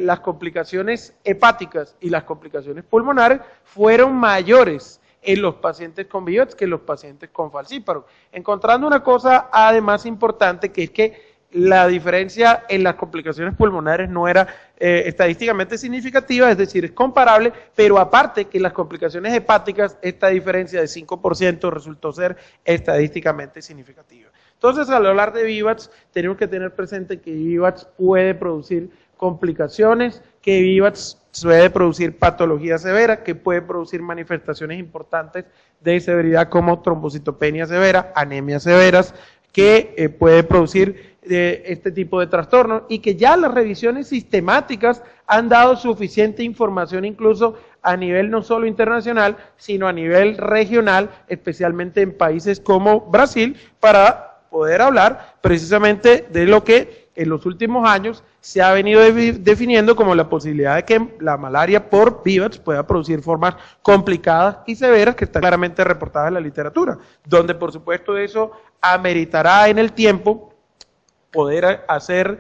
las complicaciones hepáticas y las complicaciones pulmonares fueron mayores en los pacientes con VIVATS que en los pacientes con falcíparo. Encontrando una cosa además importante, que es que la diferencia en las complicaciones pulmonares no era estadísticamente significativa, es decir, es comparable, pero aparte que las complicaciones hepáticas, esta diferencia de 5% resultó ser estadísticamente significativa. Entonces, al hablar de VIVATS, tenemos que tener presente que VIVATS puede producir complicaciones, que VIVATS puede producir patología severa, que puede producir manifestaciones importantes de severidad como trombocitopenia severa, anemias severas, que puede producir este tipo de trastornos, y que ya las revisiones sistemáticas han dado suficiente información incluso a nivel no solo internacional, sino a nivel regional, especialmente en países como Brasil, para poder hablar precisamente de lo que en los últimos años se ha venido definiendo como la posibilidad de que la malaria por VIVATS pueda producir formas complicadas y severas, que están claramente reportadas en la literatura, donde por supuesto eso ameritará en el tiempo poder hacer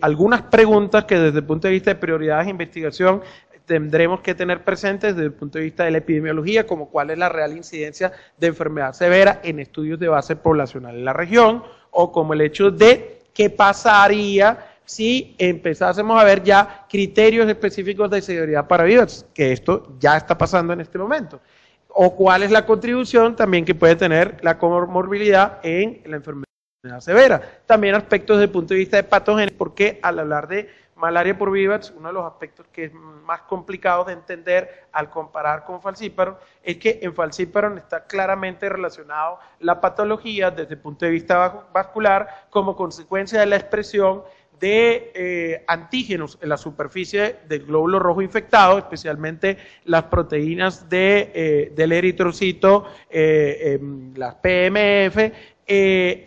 algunas preguntas que desde el punto de vista de prioridades de investigación tendremos que tener presentes desde el punto de vista de la epidemiología, como cuál es la real incidencia de enfermedad severa en estudios de base poblacional en la región, o como el hecho de qué pasaría si empezásemos a ver ya criterios específicos de severidad para VIVATS, que esto ya está pasando en este momento, o cuál es la contribución también que puede tener la comorbilidad en la enfermedad severa. También aspectos desde el punto de vista de patógenos, porque al hablar de malaria por VIVATS, uno de los aspectos que es más complicado de entender al comparar con falcíparo, es que en falcíparo está claramente relacionado la patología desde el punto de vista vascular como consecuencia de la expresión de antígenos en la superficie del glóbulo rojo infectado, especialmente las proteínas del eritrocito, las PMF,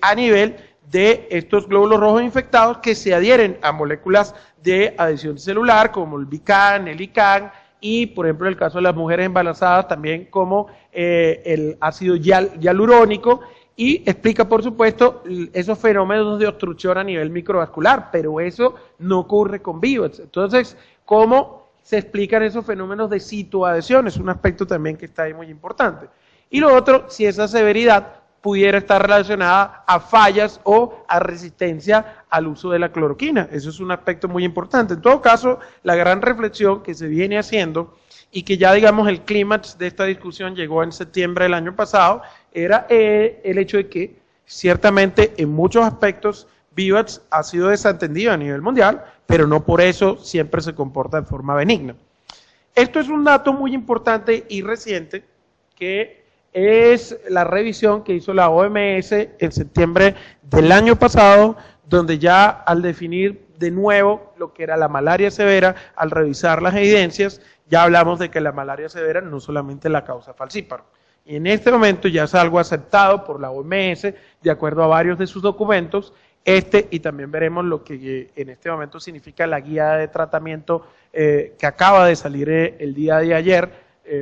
a nivel de estos glóbulos rojos infectados que se adhieren a moléculas de adhesión celular como el BICAN, el ICAN, y por ejemplo en el caso de las mujeres embarazadas también como el ácido hialurónico, y explica por supuesto esos fenómenos de obstrucción a nivel microvascular, pero eso no ocurre con VIVATS. Entonces, ¿cómo se explican esos fenómenos de citoadhesión? Es un aspecto también que está ahí muy importante. Y lo otro, si esa severidad pudiera estar relacionada a fallas o a resistencia al uso de la cloroquina. Eso es un aspecto muy importante. En todo caso, la gran reflexión que se viene haciendo y que ya digamos el clímax de esta discusión llegó en septiembre del año pasado, era el hecho de que ciertamente en muchos aspectos VIVATS ha sido desatendido a nivel mundial, pero no por eso siempre se comporta de forma benigna. Esto es un dato muy importante y reciente, que es la revisión que hizo la OMS en septiembre del año pasado, donde ya al definir de nuevo lo que era la malaria severa, al revisar las evidencias, ya hablamos de que la malaria severa no solamente la causa falciparum. Y en este momento ya es algo aceptado por la OMS, de acuerdo a varios de sus documentos, y también veremos lo que en este momento significa la guía de tratamiento que acaba de salir el día de ayer,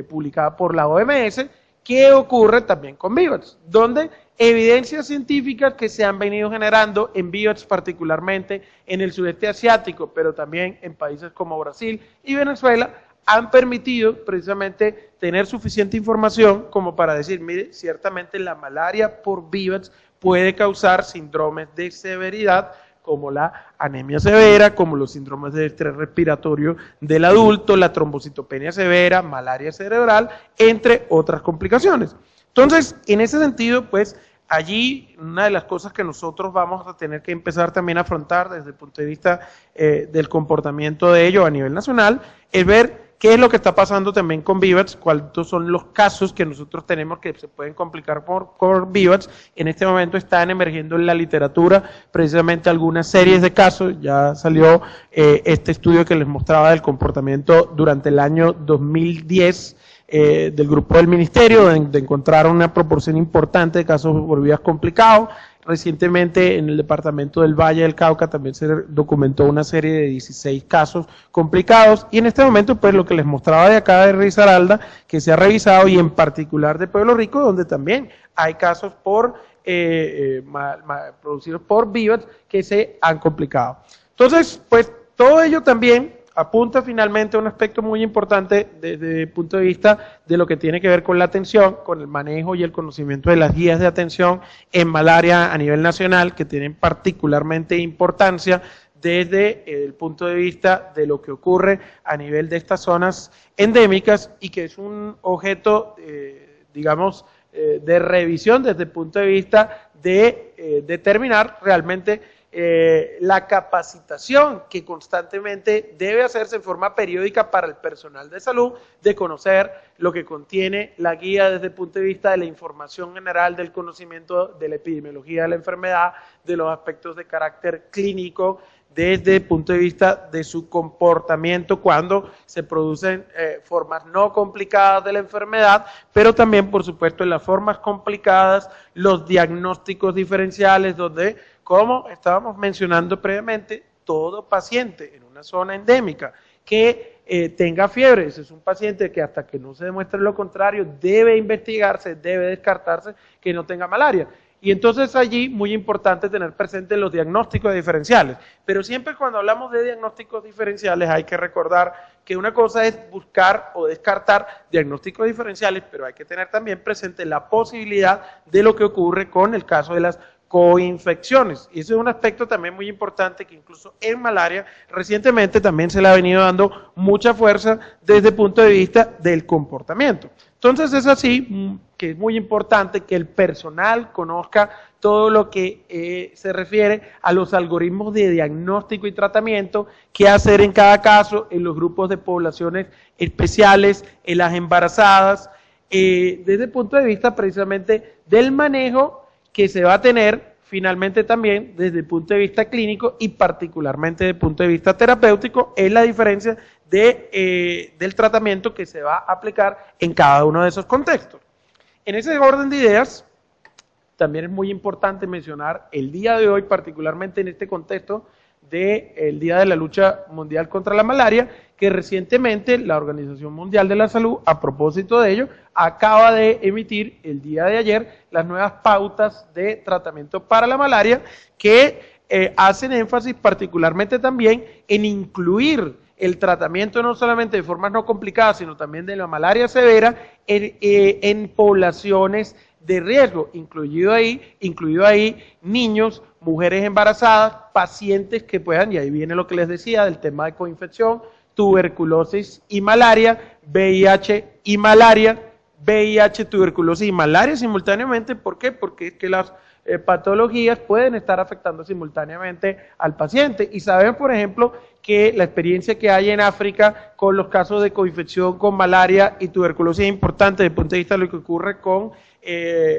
publicada por la OMS, que ocurre también con VIVAX, donde evidencias científicas que se han venido generando en VIVAX, particularmente en el sudeste asiático, pero también en países como Brasil y Venezuela, han permitido precisamente tener suficiente información como para decir, mire, ciertamente la malaria por VIVAX puede causar síndromes de severidad como la anemia severa, como los síndromes de estrés respiratorio del adulto, la trombocitopenia severa, malaria cerebral, entre otras complicaciones. Entonces, en ese sentido, pues, allí una de las cosas que nosotros vamos a tener que empezar también a afrontar desde el punto de vista del comportamiento de ello a nivel nacional, es ver qué es lo que está pasando también con VIVAX, cuáles son los casos que nosotros tenemos que se pueden complicar por VIVAX. En este momento están emergiendo en la literatura precisamente algunas series de casos. Ya salió este estudio que les mostraba del comportamiento durante el año 2010 del grupo del ministerio, de encontrar una proporción importante de casos por VIVAX complicados. Recientemente en el departamento del Valle del Cauca también se documentó una serie de 16 casos complicados, y en este momento pues lo que les mostraba de acá de Risaralda, que se ha revisado, y en particular de Pueblo Rico, donde también hay casos producidos por VIVAX que se han complicado. Entonces, pues todo ello también apunta finalmente a un aspecto muy importante desde el punto de vista de lo que tiene que ver con la atención, con el manejo y el conocimiento de las guías de atención en malaria a nivel nacional, que tienen particularmente importancia desde el punto de vista de lo que ocurre a nivel de estas zonas endémicas, y que es un objeto, digamos, de revisión desde el punto de vista de determinar realmente la capacitación que constantemente debe hacerse en forma periódica para el personal de salud, de conocer lo que contiene la guía desde el punto de vista de la información general, del conocimiento de la epidemiología de la enfermedad, de los aspectos de carácter clínico, desde el punto de vista de su comportamiento cuando se producen formas no complicadas de la enfermedad, pero también, por supuesto, en las formas complicadas, los diagnósticos diferenciales, donde, como estábamos mencionando previamente, todo paciente en una zona endémica que tenga fiebre, ese es un paciente que hasta que no se demuestre lo contrario, debe investigarse, debe descartarse que no tenga malaria. Y entonces allí, muy importante tener presente los diagnósticos diferenciales. Pero siempre cuando hablamos de diagnósticos diferenciales hay que recordar que una cosa es buscar o descartar diagnósticos diferenciales, pero hay que tener también presente la posibilidad de lo que ocurre con el caso de las coinfecciones. Y ese es un aspecto también muy importante que incluso en malaria recientemente también se le ha venido dando mucha fuerza desde el punto de vista del comportamiento. Entonces es así que es muy importante que el personal conozca todo lo que se refiere a los algoritmos de diagnóstico y tratamiento, qué hacer en cada caso, en los grupos de poblaciones especiales, en las embarazadas, desde el punto de vista precisamente del manejo que se va a tener finalmente también desde el punto de vista clínico y particularmente desde el punto de vista terapéutico, es la diferencia del tratamiento que se va a aplicar en cada uno de esos contextos. En ese orden de ideas, también es muy importante mencionar el día de hoy, particularmente en este contexto del Día de la Lucha Mundial contra la Malaria, que recientemente la Organización Mundial de la Salud, a propósito de ello, acaba de emitir el día de ayer las nuevas pautas de tratamiento para la malaria, que hacen énfasis particularmente también en incluir el tratamiento no solamente de formas no complicadas, sino también de la malaria severa en poblaciones de riesgo, incluido ahí niños, mujeres embarazadas, pacientes que puedan, y ahí viene lo que les decía del tema de coinfección, tuberculosis y malaria, VIH y malaria, VIH, tuberculosis y malaria simultáneamente. ¿Por qué? Porque es que las patologías pueden estar afectando simultáneamente al paciente. Y saben, por ejemplo, que la experiencia que hay en África con los casos de coinfección con malaria y tuberculosis es importante desde el punto de vista de lo que ocurre con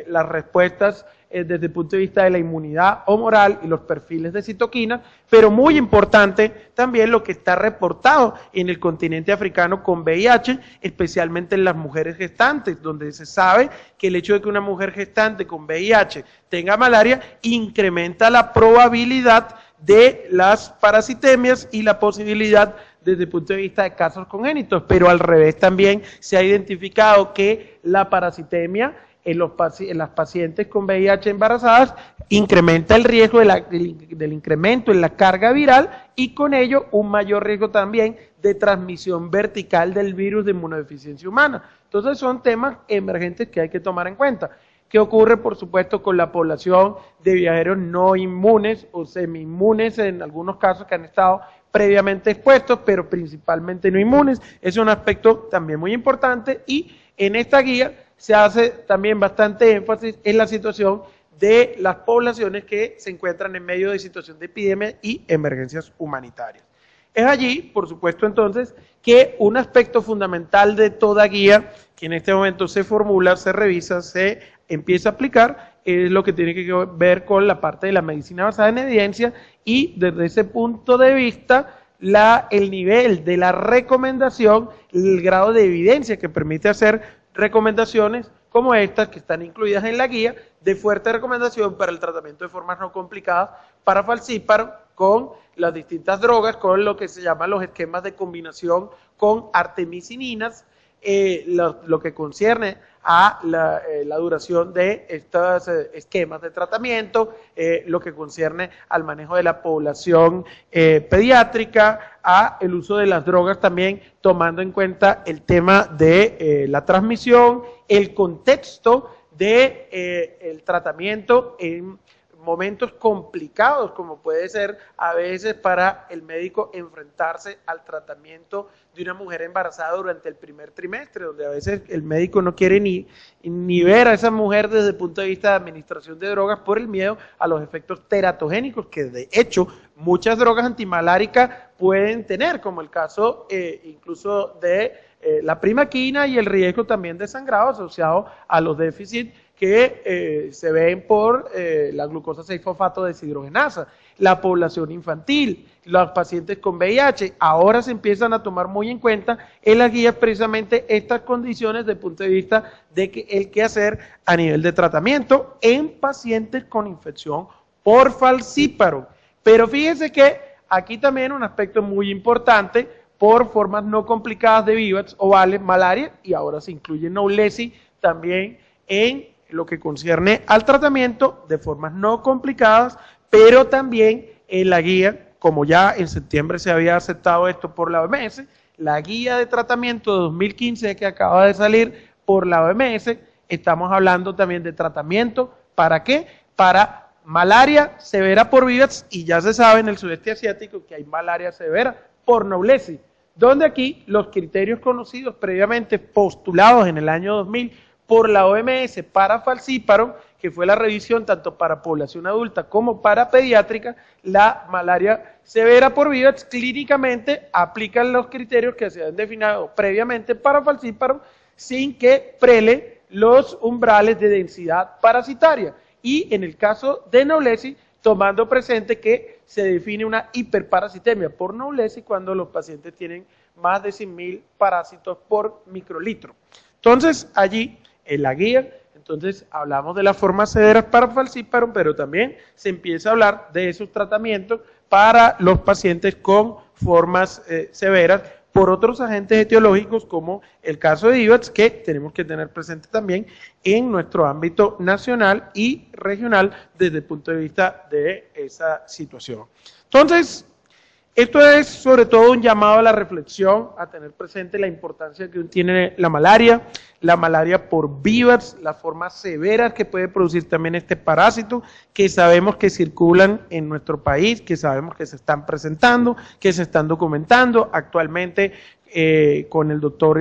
las respuestas desde el punto de vista de la inmunidad humoral y los perfiles de citoquinas, pero muy importante también lo que está reportado en el continente africano con VIH, especialmente en las mujeres gestantes, donde se sabe que el hecho de que una mujer gestante con VIH tenga malaria incrementa la probabilidad de las parasitemias y la posibilidad desde el punto de vista de casos congénitos, pero al revés también se ha identificado que la parasitemia en las pacientes con VIH embarazadas incrementa el riesgo del incremento en la carga viral y con ello un mayor riesgo también de transmisión vertical del virus de inmunodeficiencia humana. Entonces son temas emergentes que hay que tomar en cuenta. ¿Qué ocurre, por supuesto, con la población de viajeros no inmunes o semi-inmunes en algunos casos que han estado previamente expuestos, pero principalmente no inmunes? Es un aspecto también muy importante y en esta guía se hace también bastante énfasis en la situación de las poblaciones que se encuentran en medio de situación de epidemia y emergencias humanitarias. Es allí, por supuesto, entonces, que un aspecto fundamental de toda guía, que en este momento se formula, se revisa, se empieza a aplicar, es lo que tiene que ver con la parte de la medicina basada en evidencia y desde ese punto de vista, el nivel de la recomendación, el grado de evidencia que permite hacer recomendaciones como estas que están incluidas en la guía de fuerte recomendación para el tratamiento de formas no complicadas para falcíparo con las distintas drogas, con lo que se llaman los esquemas de combinación con artemisininas, lo que concierne a la duración de estos esquemas de tratamiento, lo que concierne al manejo de la población pediátrica, a el uso de las drogas también, tomando en cuenta el tema de la transmisión, el contexto de el tratamiento en momentos complicados, como puede ser a veces para el médico enfrentarse al tratamiento de una mujer embarazada durante el primer trimestre, donde a veces el médico no quiere ni ver a esa mujer desde el punto de vista de administración de drogas por el miedo a los efectos teratogénicos que de hecho muchas drogas antimaláricas pueden tener, como el caso incluso de la primaquina y el riesgo también de sangrado asociado a los déficits que se ven por la glucosa 6-fosfato deshidrogenasa, la población infantil, los pacientes con VIH, ahora se empiezan a tomar muy en cuenta en las guías precisamente estas condiciones desde el punto de vista de que el qué hacer a nivel de tratamiento en pacientes con infección por falcíparo. Pero fíjense que aquí también un aspecto muy importante por formas no complicadas de VIVATS, ovales, malaria, y ahora se incluye Knowlesi también en lo que concierne al tratamiento de formas no complicadas, pero también en la guía, como ya en septiembre se había aceptado esto por la OMS, la guía de tratamiento de 2015 que acaba de salir por la OMS, estamos hablando también de tratamiento, ¿para qué? Para malaria severa por VIVATS, y ya se sabe en el sudeste asiático que hay malaria severa por Knowlesi, donde aquí los criterios conocidos previamente postulados en el año 2000 por la OMS para falcíparo, que fue la revisión tanto para población adulta como para pediátrica, la malaria severa por VIVATS clínicamente aplican los criterios que se han definido previamente para falcíparo sin que prele los umbrales de densidad parasitaria. Y en el caso de Knowlesi, tomando presente que se define una hiperparasitemia por Knowlesi cuando los pacientes tienen más de 100.000 parásitos por microlitro. Entonces, allí en la guía, entonces hablamos de las formas severas para falcíparo, pero también se empieza a hablar de esos tratamientos para los pacientes con formas severas por otros agentes etiológicos como el caso de VIVATS, que tenemos que tener presente también en nuestro ámbito nacional y regional desde el punto de vista de esa situación. Entonces, esto es sobre todo un llamado a la reflexión, a tener presente la importancia que tiene la malaria por VIVATS, las formas severas que puede producir también este parásito, que sabemos que circulan en nuestro país, que sabemos que se están presentando, que se están documentando. Actualmente con el doctor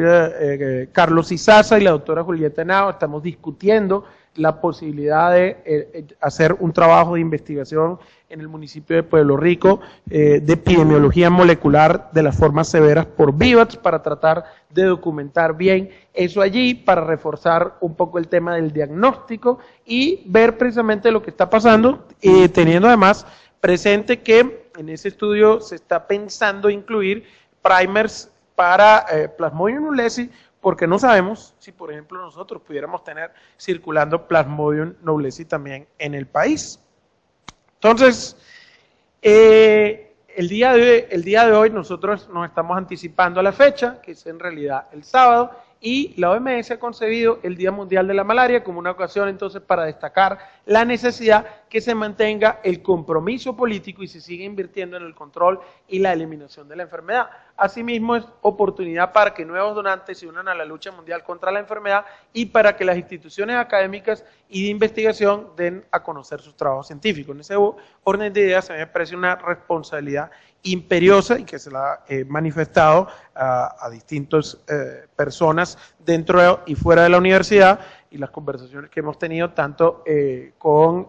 Carlos Izaza y la doctora Julieta Henao, estamos discutiendo la posibilidad de hacer un trabajo de investigación en el municipio de Pueblo Rico de epidemiología molecular de las formas severas por VIVATS para tratar de documentar bien eso allí, para reforzar un poco el tema del diagnóstico y ver precisamente lo que está pasando, teniendo además presente que en ese estudio se está pensando incluir primers para Plasmodium knowlesi, porque no sabemos si, por ejemplo, nosotros pudiéramos tener circulando Plasmodium knowlesi también en el país. Entonces, el día de hoy nosotros nos estamos anticipando a la fecha, que es en realidad el sábado, y la OMS ha concebido el Día Mundial de la Malaria como una ocasión entonces para destacar la necesidad que se mantenga el compromiso político y se siga invirtiendo en el control y la eliminación de la enfermedad. Asimismo, es oportunidad para que nuevos donantes se unan a la lucha mundial contra la enfermedad y para que las instituciones académicas y de investigación den a conocer sus trabajos científicos. En ese orden de ideas, a mí me parece una responsabilidad imperiosa y que se la he manifestado a distintas personas dentro y fuera de la universidad, y las conversaciones que hemos tenido tanto con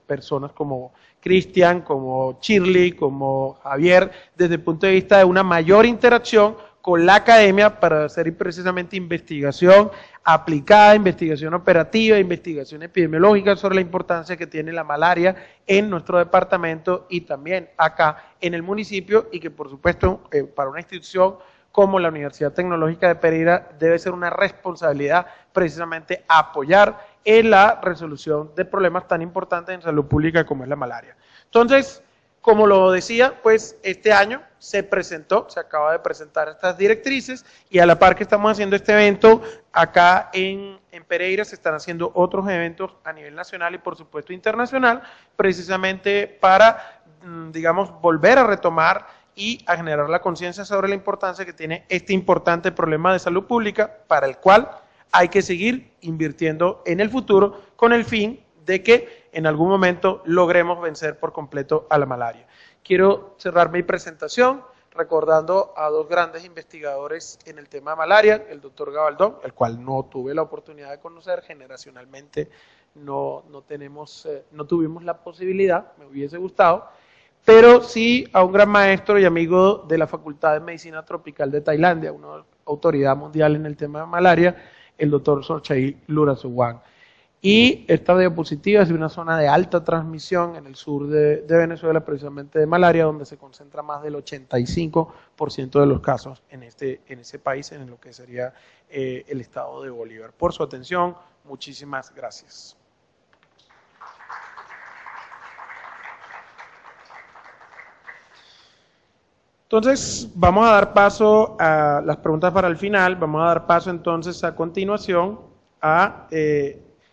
personas como Cristian, como Shirley, como Javier, desde el punto de vista de una mayor interacción con la academia para hacer precisamente investigación aplicada, investigación operativa, investigación epidemiológica sobre la importancia que tiene la malaria en nuestro departamento y también acá en el municipio, y que por supuesto para una institución como la Universidad Tecnológica de Pereira debe ser una responsabilidad precisamente apoyar en la resolución de problemas tan importantes en salud pública como es la malaria. Entonces, como lo decía, pues este año se acaba de presentar estas directrices, y a la par que estamos haciendo este evento acá en Pereira, se están haciendo otros eventos a nivel nacional y por supuesto internacional, precisamente para, digamos, volver a retomar y a generar la conciencia sobre la importancia que tiene este importante problema de salud pública, para el cual hay que seguir invirtiendo en el futuro con el fin de que en algún momento logremos vencer por completo a la malaria. Quiero cerrar mi presentación recordando a dos grandes investigadores en el tema de malaria, el doctor Gabaldón, el cual no tuve la oportunidad de conocer, generacionalmente no tuvimos la posibilidad, me hubiese gustado, pero sí a un gran maestro y amigo de la Facultad de Medicina Tropical de Tailandia, una autoridad mundial en el tema de malaria, el doctor Sorchai Lurasuwan. Y esta diapositiva es de una zona de alta transmisión en el sur de Venezuela, precisamente de malaria, donde se concentra más del 85% de los casos en ese país, en lo que sería el estado de Bolívar. Por su atención, muchísimas gracias. Entonces, vamos a dar paso a las preguntas para el final. Vamos a dar paso entonces a continuación a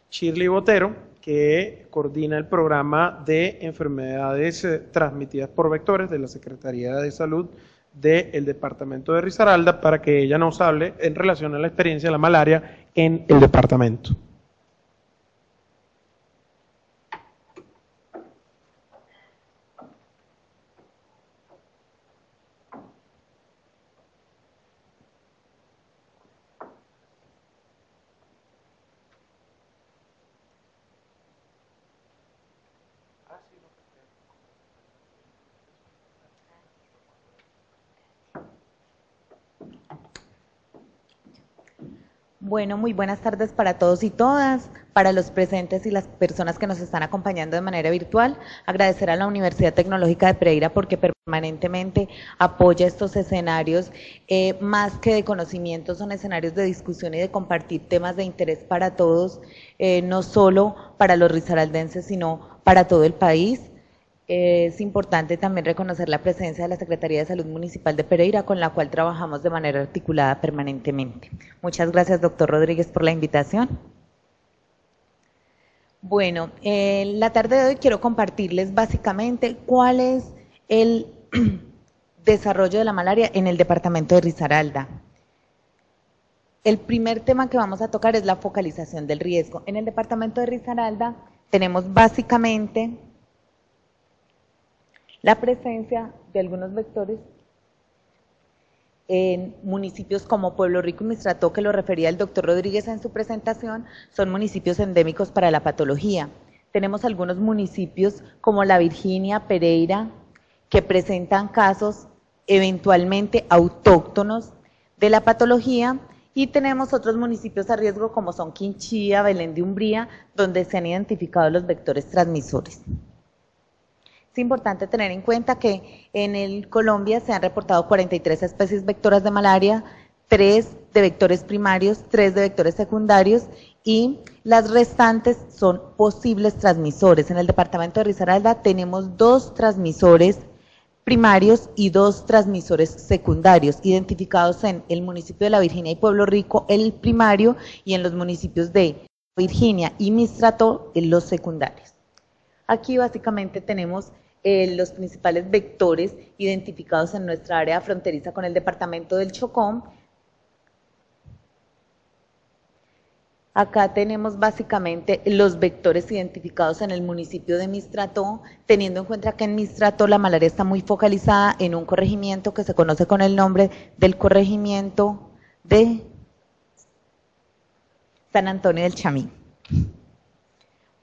Shirley Botero, que coordina el programa de enfermedades transmitidas por vectores de la Secretaría de Salud del Departamento de Risaralda, para que ella nos hable en relación a la experiencia de la malaria en el departamento. Bueno, muy buenas tardes para todos y todas, para los presentes y las personas que nos están acompañando de manera virtual. Agradecer a la Universidad Tecnológica de Pereira porque permanentemente apoya estos escenarios, más que de conocimiento, son escenarios de discusión y de compartir temas de interés para todos, no solo para los risaraldenses, sino para todo el país. Es importante también reconocer la presencia de la Secretaría de Salud Municipal de Pereira, con la cual trabajamos de manera articulada permanentemente. Muchas gracias, doctor Rodríguez, por la invitación. Bueno, la tarde de hoy quiero compartirles básicamente cuál es el desarrollo de la malaria en el departamento de Risaralda. El primer tema que vamos a tocar es la focalización del riesgo. En el departamento de Risaralda tenemos básicamente la presencia de algunos vectores en municipios como Pueblo Rico y Mistrató, que lo refería el doctor Rodríguez en su presentación, son municipios endémicos para la patología. Tenemos algunos municipios como La Virginia, Pereira, que presentan casos eventualmente autóctonos de la patología, y tenemos otros municipios a riesgo como son Quinchía, Belén de Umbría, donde se han identificado los vectores transmisores. Es importante tener en cuenta que en Colombia se han reportado 43 especies vectoras de malaria, 3 de vectores primarios, 3 de vectores secundarios, y las restantes son posibles transmisores. En el departamento de Risaralda tenemos 2 transmisores primarios y 2 transmisores secundarios, identificados en el municipio de La Virginia y Pueblo Rico el primario, y en los municipios de Virginia y Mistrató los secundarios. Aquí básicamente tenemos los principales vectores identificados en nuestra área fronteriza con el departamento del Chocó. Acá tenemos básicamente los vectores identificados en el municipio de Mistrató, teniendo en cuenta que en Mistrató la malaria está muy focalizada en un corregimiento que se conoce con el nombre del corregimiento de San Antonio del Chamí.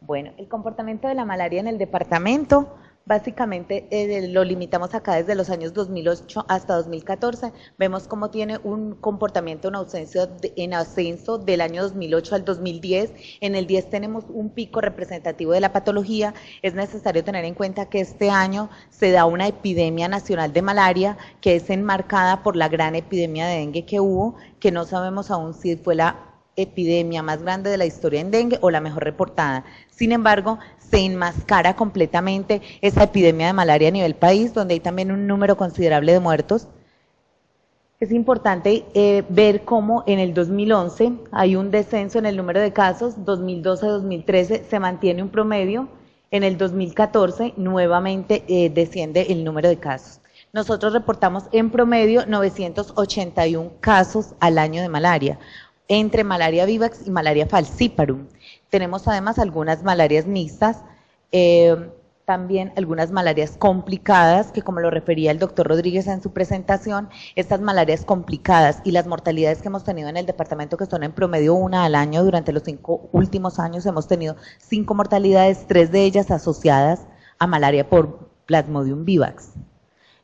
Bueno, el comportamiento de la malaria en el departamento, básicamente lo limitamos acá desde los años 2008 hasta 2014. Vemos cómo tiene un comportamiento en ascenso del año 2008 al 2010. En el 10 tenemos un pico representativo de la patología. Es necesario tener en cuenta que este año se da una epidemia nacional de malaria que es enmarcada por la gran epidemia de dengue que hubo, que no sabemos aún si fue la epidemia más grande de la historia en dengue o la mejor reportada. Sin embargo, se enmascara completamente esa epidemia de malaria a nivel país, donde hay también un número considerable de muertos. Es importante ver cómo en el 2011 hay un descenso en el número de casos, 2012-2013 se mantiene un promedio, en el 2014 nuevamente desciende el número de casos. Nosotros reportamos en promedio 981 casos al año de malaria, entre malaria vivax y malaria falciparum. Tenemos además algunas malarias mixtas, también algunas malarias complicadas, que como lo refería el doctor Rodríguez en su presentación, estas malarias complicadas y las mortalidades que hemos tenido en el departamento, que son en promedio 1 al año, durante los 5 últimos años hemos tenido 5 mortalidades, 3 de ellas asociadas a malaria por Plasmodium vivax.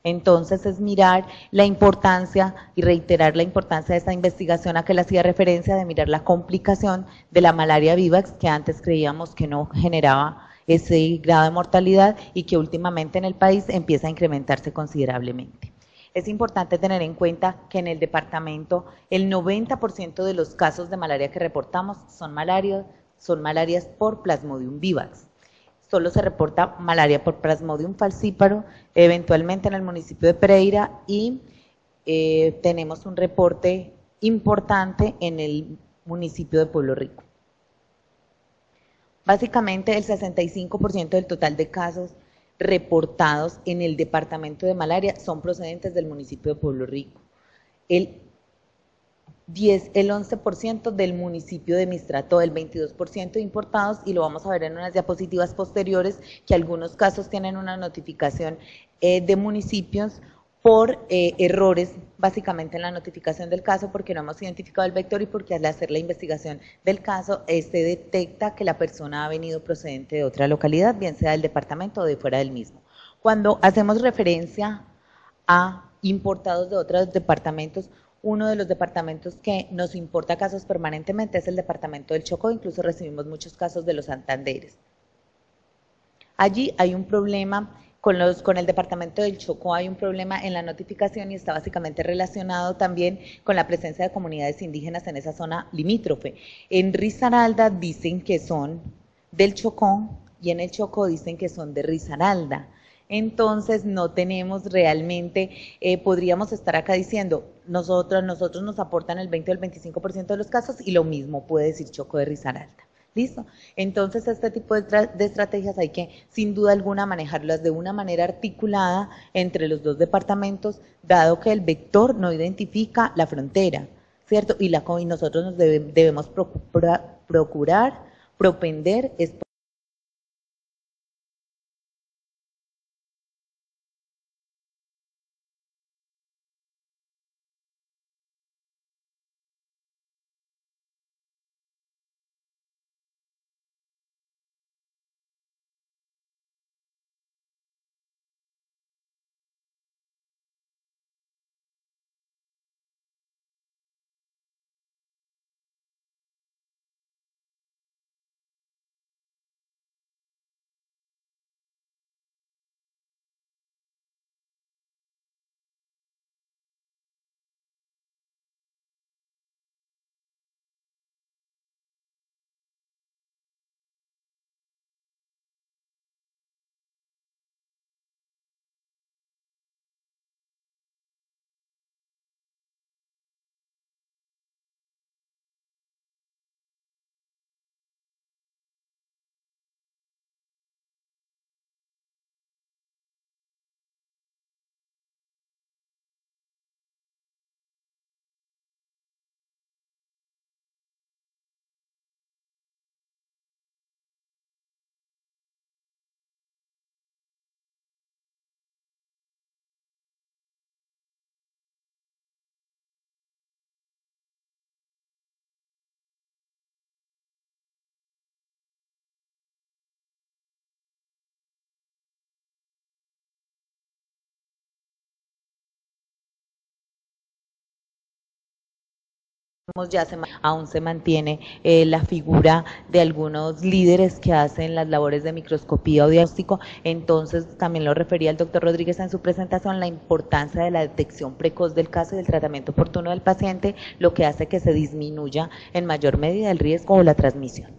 Entonces es mirar la importancia y reiterar la importancia de esta investigación a que le hacía referencia, de mirar la complicación de la malaria vivax, que antes creíamos que no generaba ese grado de mortalidad y que últimamente en el país empieza a incrementarse considerablemente. Es importante tener en cuenta que en el departamento el 90% de los casos de malaria que reportamos son malarias por Plasmodium vivax. Solo se reporta malaria por Plasmodium falciparum, eventualmente en el municipio de Pereira, y tenemos un reporte importante en el municipio de Pueblo Rico. Básicamente el 65% del total de casos reportados en el departamento de malaria son procedentes del municipio de Pueblo Rico. El 11% del municipio de Mistrató, el 22% importados, y lo vamos a ver en unas diapositivas posteriores, que algunos casos tienen una notificación de municipios por errores básicamente en la notificación del caso, porque no hemos identificado el vector y porque al hacer la investigación del caso se detecta que la persona ha venido procedente de otra localidad, bien sea del departamento o de fuera del mismo. Cuando hacemos referencia a importados de otros departamentos, uno de los departamentos que nos importa casos permanentemente es el departamento del Chocó, incluso recibimos muchos casos de los Santanderes. Allí hay un problema con el departamento del Chocó, hay un problema en la notificación y está básicamente relacionado también con la presencia de comunidades indígenas en esa zona limítrofe. En Risaralda dicen que son del Chocó y en el Chocó dicen que son de Risaralda. Entonces no tenemos realmente, podríamos estar acá diciendo, nosotros nos aportan el 20 o el 25% de los casos, y lo mismo puede decir Chocó de Risaralda. ¿Listo? Entonces este tipo de estrategias hay que sin duda alguna manejarlas de una manera articulada entre los dos departamentos, dado que el vector no identifica la frontera, ¿cierto? Y nosotros nos debemos procurar, propender aún se mantiene la figura de algunos líderes que hacen las labores de microscopía o diagnóstico. Entonces, también lo refería el doctor Rodríguez en su presentación, la importancia de la detección precoz del caso y del tratamiento oportuno del paciente, lo que hace que se disminuya en mayor medida el riesgo o la transmisión.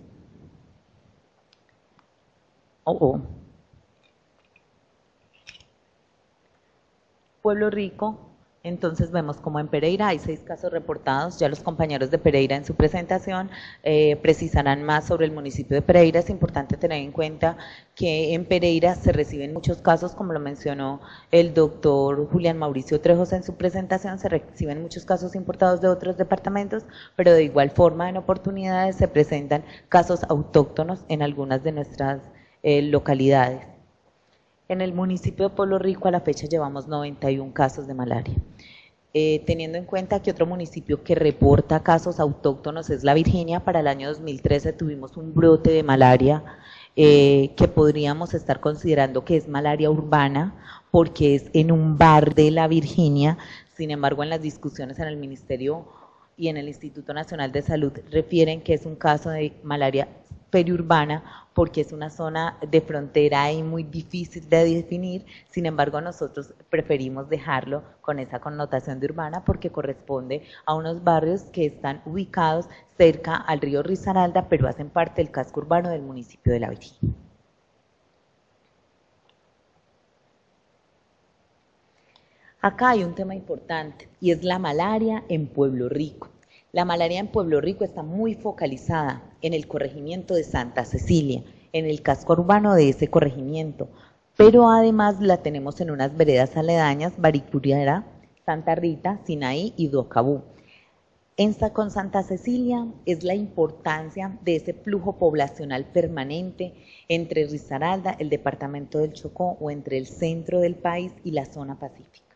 Pueblo Rico. Entonces vemos como en Pereira hay 6 casos reportados, ya los compañeros de Pereira en su presentación precisarán más sobre el municipio de Pereira. Es importante tener en cuenta que en Pereira se reciben muchos casos, como lo mencionó el doctor Julián Mauricio Trejos en su presentación, se reciben muchos casos importados de otros departamentos, pero de igual forma en oportunidades se presentan casos autóctonos en algunas de nuestras localidades. En el municipio de Pueblo Rico a la fecha llevamos 91 casos de malaria. Teniendo en cuenta que otro municipio que reporta casos autóctonos es La Virginia, para el año 2013 tuvimos un brote de malaria que podríamos estar considerando que es malaria urbana porque es en un bar de La Virginia. Sin embargo, en las discusiones en el Ministerio y en el Instituto Nacional de Salud refieren que es un caso de malaria periurbana porque es una zona de frontera y muy difícil de definir. Sin embargo, nosotros preferimos dejarlo con esa connotación de urbana porque corresponde a unos barrios que están ubicados cerca al río Risaralda, pero hacen parte del casco urbano del municipio de La Virginia. Acá hay un tema importante y es la malaria en Pueblo Rico. La malaria en Pueblo Rico está muy focalizada en el corregimiento de Santa Cecilia, en el casco urbano de ese corregimiento, pero además la tenemos en unas veredas aledañas, Baricuriara, Santa Rita, Sinaí y Docabú. Con Santa Cecilia es la importancia de ese flujo poblacional permanente entre Risaralda, el departamento del Chocó, o entre el centro del país y la zona pacífica.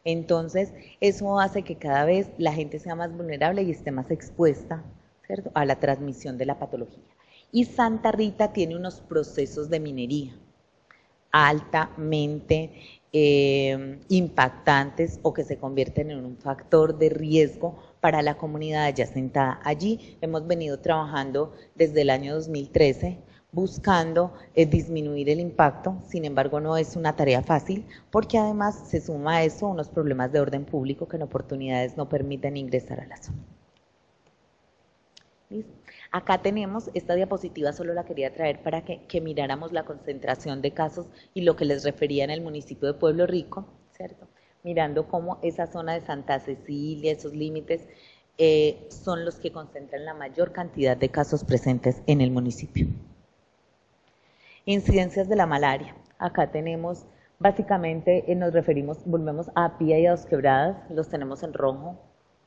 Entonces, eso hace que cada vez la gente sea más vulnerable y esté más expuesta, ¿cierto?, a la transmisión de la patología. Y Santa Rita tiene unos procesos de minería altamente impactantes o que se convierten en un factor de riesgo para la comunidad adyacentada. Allí hemos venido trabajando desde el año 2013 buscando disminuir el impacto. Sin embargo, no es una tarea fácil porque además se suma a eso unos problemas de orden público que en oportunidades no permiten ingresar a la zona. ¿Listo? Acá tenemos esta diapositiva, solo la quería traer para que miráramos la concentración de casos y lo que les refería en el municipio de Pueblo Rico, ¿cierto? Mirando cómo esa zona de Santa Cecilia, esos límites, son los que concentran la mayor cantidad de casos presentes en el municipio. Incidencias de la malaria. Acá tenemos, básicamente volvemos a Pía y a Dos Quebradas, los tenemos en rojo,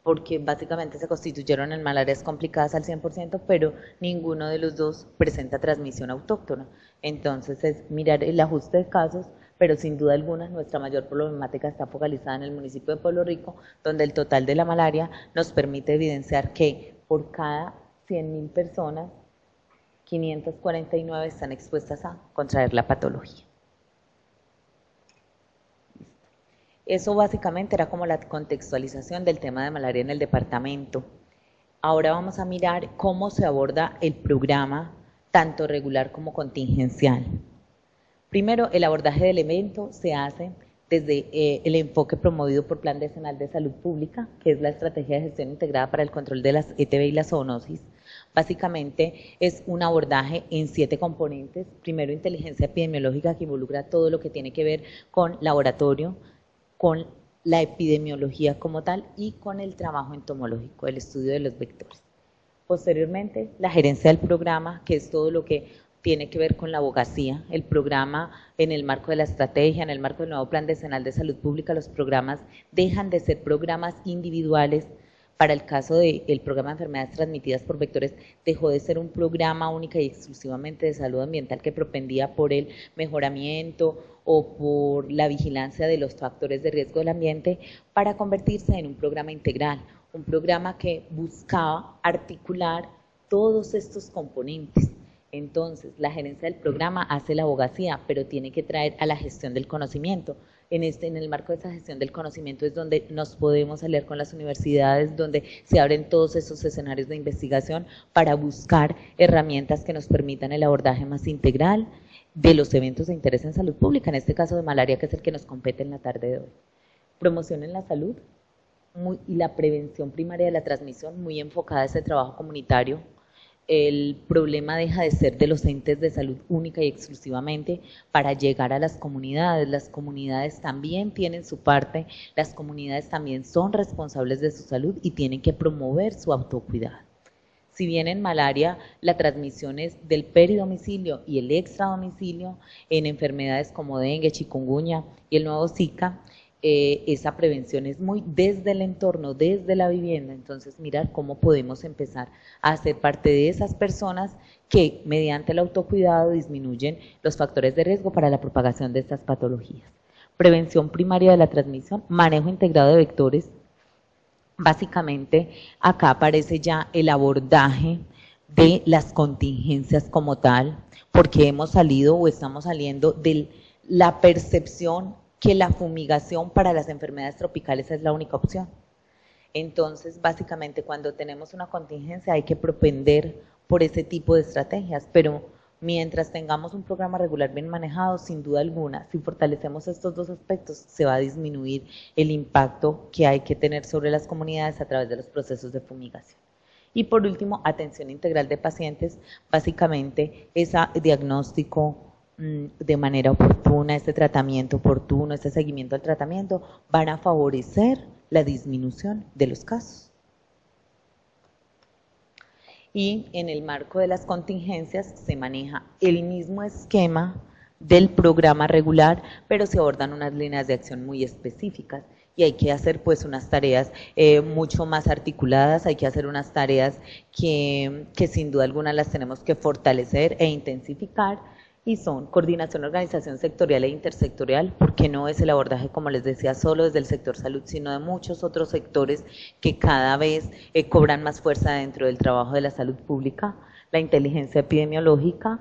porque básicamente se constituyeron en malarias complicadas al 100%, pero ninguno de los dos presenta transmisión autóctona. Entonces es mirar el ajuste de casos, pero sin duda alguna nuestra mayor problemática está focalizada en el municipio de Pueblo Rico, donde el total de la malaria nos permite evidenciar que por cada 100.000 personas, 549 están expuestas a contraer la patología. Eso básicamente era como la contextualización del tema de malaria en el departamento. Ahora vamos a mirar cómo se aborda el programa, tanto regular como contingencial. Primero, el abordaje del evento se hace desde el enfoque promovido por Plan Decenal de Salud Pública, que es la Estrategia de Gestión Integrada para el Control de las ETB y la Zoonosis. Básicamente es un abordaje en 7 componentes. Primero, inteligencia epidemiológica, que involucra todo lo que tiene que ver con laboratorio, con la epidemiología como tal y con el trabajo entomológico, el estudio de los vectores. Posteriormente, la gerencia del programa, que es todo lo que tiene que ver con la abogacía. El programa, en el marco de la estrategia, en el marco del nuevo Plan Decenal de Salud Pública, los programas dejan de ser programas individuales. Para el caso del programa de enfermedades transmitidas por vectores, dejó de ser un programa única y exclusivamente de salud ambiental que propendía por el mejoramiento o por la vigilancia de los factores de riesgo del ambiente, para convertirse en un programa integral, un programa que buscaba articular todos estos componentes. Entonces, la gerencia del programa hace la abogacía, pero tiene que traer a la gestión del conocimiento. en el marco de esa gestión del conocimiento es donde nos podemos aliar con las universidades, donde se abren todos esos escenarios de investigación para buscar herramientas que nos permitan el abordaje más integral de los eventos de interés en salud pública, en este caso de malaria, que es el que nos compete en la tarde de hoy. Promoción en la salud y la prevención primaria de la transmisión, muy enfocada a ese trabajo comunitario. El problema deja de ser de los entes de salud única y exclusivamente para llegar a las comunidades. Las comunidades también tienen su parte, las comunidades también son responsables de su salud y tienen que promover su autocuidado. Si bien en malaria la transmisión es del peridomicilio y el extradomicilio, en enfermedades como dengue, chikungunya y el nuevo Zika, esa prevención es muy desde el entorno, desde la vivienda. Entonces mirar cómo podemos empezar a ser parte de esas personas que mediante el autocuidado disminuyen los factores de riesgo para la propagación de estas patologías. Prevención primaria de la transmisión, manejo integrado de vectores. Básicamente acá aparece ya el abordaje de las contingencias como tal, porque hemos salido o estamos saliendo de la percepción que la fumigación para las enfermedades tropicales es la única opción. Entonces, básicamente, cuando tenemos una contingencia hay que propender por ese tipo de estrategias, pero mientras tengamos un programa regular bien manejado, sin duda alguna, si fortalecemos estos dos aspectos, se va a disminuir el impacto que hay que tener sobre las comunidades a través de los procesos de fumigación. Y por último, atención integral de pacientes, básicamente, ese diagnóstico de manera oportuna, este tratamiento oportuno, este seguimiento al tratamiento, van a favorecer la disminución de los casos. Y en el marco de las contingencias se maneja el mismo esquema del programa regular, pero se abordan unas líneas de acción muy específicas y hay que hacer pues unas tareas mucho más articuladas, hay que hacer unas tareas que sin duda alguna las tenemos que fortalecer e intensificar, y son coordinación, organización sectorial e intersectorial, porque no es el abordaje, como les decía, solo desde el sector salud, sino de muchos otros sectores que cada vez cobran más fuerza dentro del trabajo de la salud pública, la inteligencia epidemiológica,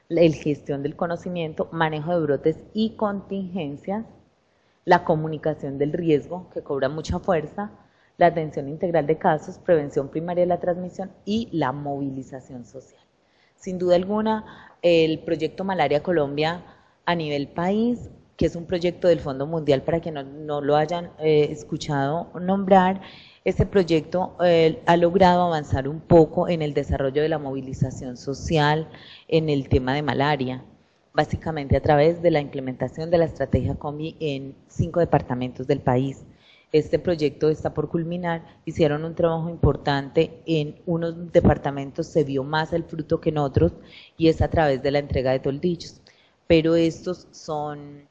la gestión del conocimiento, manejo de brotes y contingencias, la comunicación del riesgo, que cobra mucha fuerza, la atención integral de casos, prevención primaria de la transmisión y la movilización social. Sin duda alguna, el proyecto Malaria Colombia a nivel país, que es un proyecto del Fondo Mundial para quienes no lo hayan escuchado nombrar, este proyecto ha logrado avanzar un poco en el desarrollo de la movilización social en el tema de malaria, básicamente a través de la implementación de la estrategia COMBI en 5 departamentos del país. Este proyecto está por culminar, hicieron un trabajo importante, en unos departamentos se vio más el fruto que en otros y es a través de la entrega de toldillos, pero estos son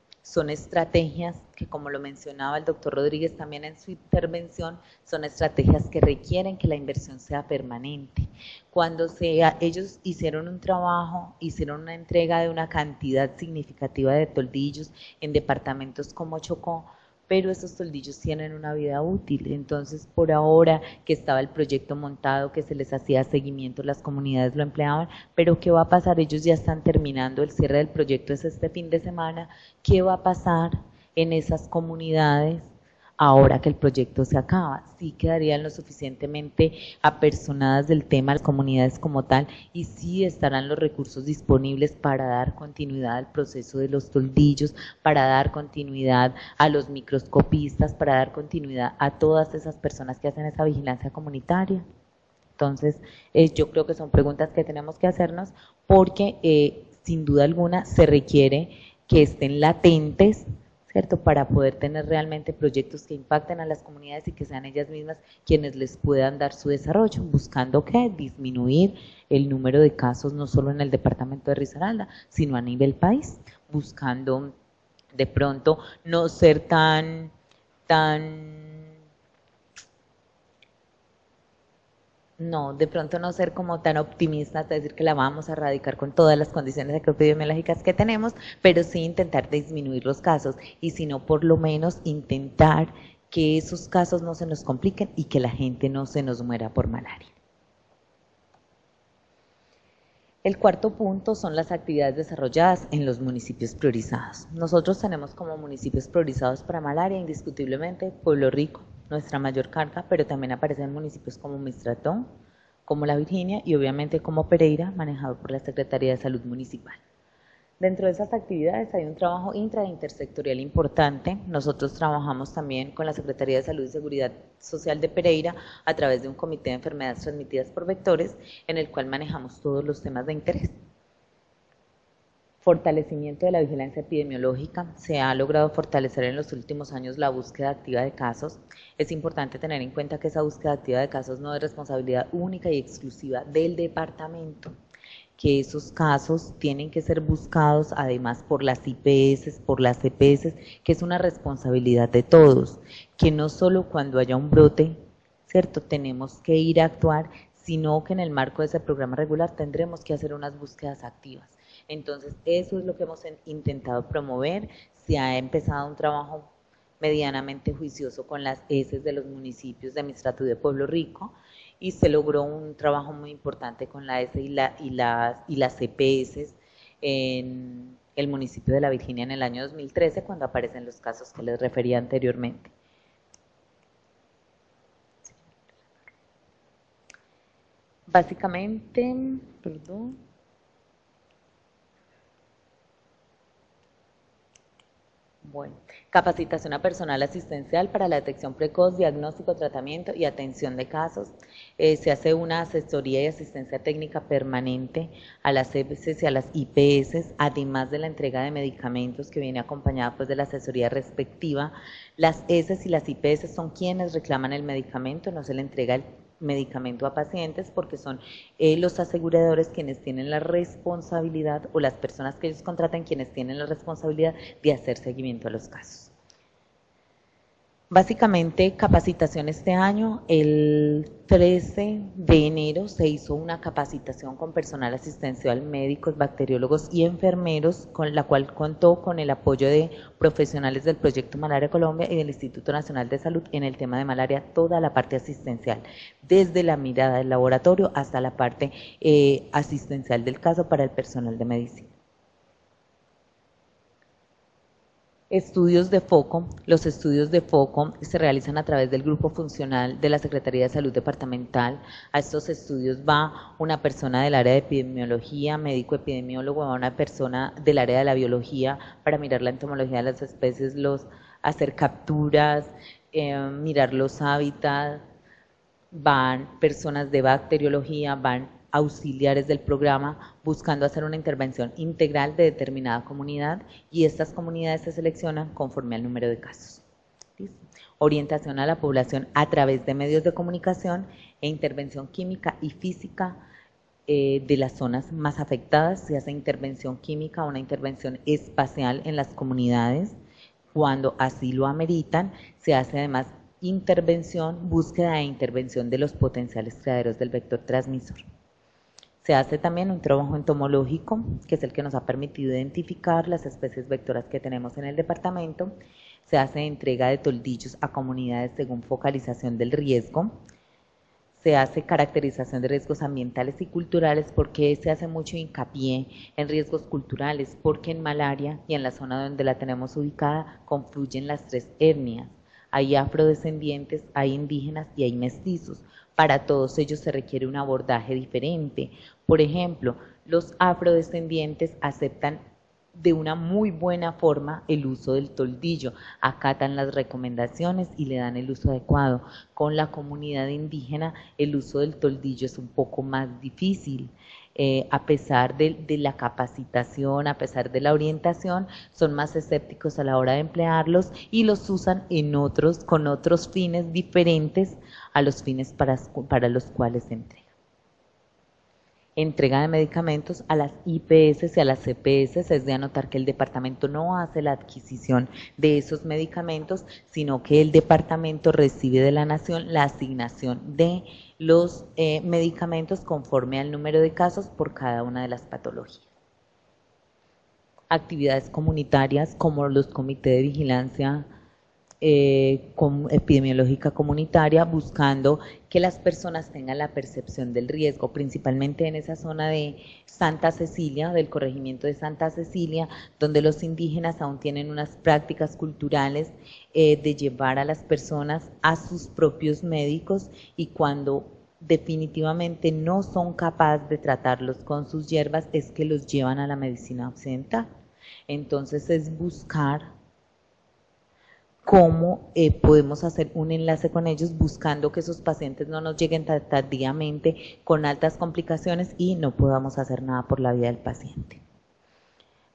estrategias que, como lo mencionaba el doctor Rodríguez también en su intervención, son estrategias que requieren que la inversión sea permanente. Cuando ellos hicieron un trabajo, hicieron una entrega de una cantidad significativa de toldillos en departamentos como Chocó, pero esos toldillos tienen una vida útil. Entonces, por ahora que estaba el proyecto montado, que se les hacía seguimiento, las comunidades lo empleaban, pero ¿qué va a pasar? Ellos ya están terminando, el cierre del proyecto es este fin de semana. ¿Qué va a pasar en esas comunidades ahora que el proyecto se acaba? Sí quedarían lo suficientemente apersonadas del tema las comunidades como tal y sí estarán los recursos disponibles para dar continuidad al proceso de los toldillos, para dar continuidad a los microscopistas, para dar continuidad a todas esas personas que hacen esa vigilancia comunitaria. Entonces, yo creo que son preguntas que tenemos que hacernos porque sin duda alguna se requiere que estén latentes, ¿cierto?, para poder tener realmente proyectos que impacten a las comunidades y que sean ellas mismas quienes les puedan dar su desarrollo, buscando que disminuir el número de casos no solo en el departamento de Risaralda, sino a nivel país, buscando de pronto no ser tan como tan optimistas de decir que la vamos a erradicar con todas las condiciones epidemiológicas que tenemos, pero sí intentar disminuir los casos y si no, por lo menos intentar que esos casos no se nos compliquen y que la gente no se nos muera por malaria. El cuarto punto son las actividades desarrolladas en los municipios priorizados. Nosotros tenemos como municipios priorizados para malaria indiscutiblemente Pueblo Rico, nuestra mayor carga, pero también aparecen municipios como Mistratón, como La Virginia y obviamente como Pereira, manejado por la Secretaría de Salud Municipal. Dentro de esas actividades hay un trabajo intra e intersectorial importante. Nosotros trabajamos también con la Secretaría de Salud y Seguridad Social de Pereira a través de un comité de enfermedades transmitidas por vectores en el cual manejamos todos los temas de interés. Fortalecimiento de la vigilancia epidemiológica. Se ha logrado fortalecer en los últimos años la búsqueda activa de casos. Es importante tener en cuenta que esa búsqueda activa de casos no es responsabilidad única y exclusiva del departamento, que esos casos tienen que ser buscados además por las IPS, por las EPS, que es una responsabilidad de todos, que no solo cuando haya un brote, ¿cierto?, tenemos que ir a actuar, sino que en el marco de ese programa regular tendremos que hacer unas búsquedas activas. Entonces, eso es lo que hemos intentado promover. Se ha empezado un trabajo medianamente juicioso con las ESES de los municipios de Mistrató y de Pueblo Rico, y se logró un trabajo muy importante con la ESE y las EPS en el municipio de La Virginia en el año 2013, cuando aparecen los casos que les refería anteriormente. Básicamente, Bueno, capacitación a personal asistencial para la detección precoz, diagnóstico, tratamiento y atención de casos. Se hace una asesoría y asistencia técnica permanente a las EPS y a las IPS, además de la entrega de medicamentos que viene acompañada pues de la asesoría respectiva. Las ESES y las IPS son quienes reclaman el medicamento, no se le entrega el medicamento a pacientes porque son los aseguradores quienes tienen la responsabilidad, o las personas que ellos contratan quienes tienen la responsabilidad de hacer seguimiento a los casos. Básicamente, capacitación este año, el 13 de enero se hizo una capacitación con personal asistencial, médicos, bacteriólogos y enfermeros, con la cual contó con el apoyo de profesionales del Proyecto Malaria Colombia y del Instituto Nacional de Salud en el tema de malaria, toda la parte asistencial, desde la mirada del laboratorio hasta la parte asistencial del caso para el personal de medicina. Estudios de foco. Los estudios de foco se realizan a través del grupo funcional de la Secretaría de Salud Departamental. A estos estudios va una persona del área de epidemiología, médico epidemiólogo, va una persona del área de la biología para mirar la entomología de las especies, hacer capturas, mirar los hábitats, van personas de bacteriología, van auxiliares del programa buscando hacer una intervención integral de determinada comunidad, y estas comunidades se seleccionan conforme al número de casos. ¿Listo? Orientación a la población a través de medios de comunicación e intervención química y física de las zonas más afectadas. Se hace intervención química, una intervención espacial en las comunidades cuando así lo ameritan. Se hace además intervención, búsqueda e intervención de los potenciales criaderos del vector transmisor. Se hace también un trabajo entomológico, que es el que nos ha permitido identificar las especies vectoras que tenemos en el departamento. Se hace entrega de toldillos a comunidades según focalización del riesgo. Se hace caracterización de riesgos ambientales y culturales. Porque se hace mucho hincapié en riesgos culturales? Porque en malaria y en la zona donde la tenemos ubicada confluyen las tres etnias. Hay afrodescendientes, hay indígenas y hay mestizos. Para todos ellos se requiere un abordaje diferente. Por ejemplo, los afrodescendientes aceptan de una muy buena forma el uso del toldillo, acatan las recomendaciones y le dan el uso adecuado. Con la comunidad indígena el uso del toldillo es un poco más difícil. A pesar de la capacitación, a pesar de la orientación, son más escépticos a la hora de emplearlos y los usan con otros fines diferentes a los fines para los cuales se entrega. Entrega de medicamentos a las IPS y a las CPS. Es de anotar que el departamento no hace la adquisición de esos medicamentos, sino que el departamento recibe de la nación la asignación de los medicamentos conforme al número de casos por cada una de las patologías. Actividades comunitarias como los comités de vigilancia epidemiológica comunitaria, buscando que las personas tengan la percepción del riesgo, principalmente en esa zona de Santa Cecilia, del corregimiento de Santa Cecilia, donde los indígenas aún tienen unas prácticas culturales de llevar a las personas a sus propios médicos, y cuando definitivamente no son capaces de tratarlos con sus hierbas es que los llevan a la medicina occidental. Entonces es buscar cómo podemos hacer un enlace con ellos, buscando que esos pacientes no nos lleguen tardíamente con altas complicaciones y no podamos hacer nada por la vida del paciente.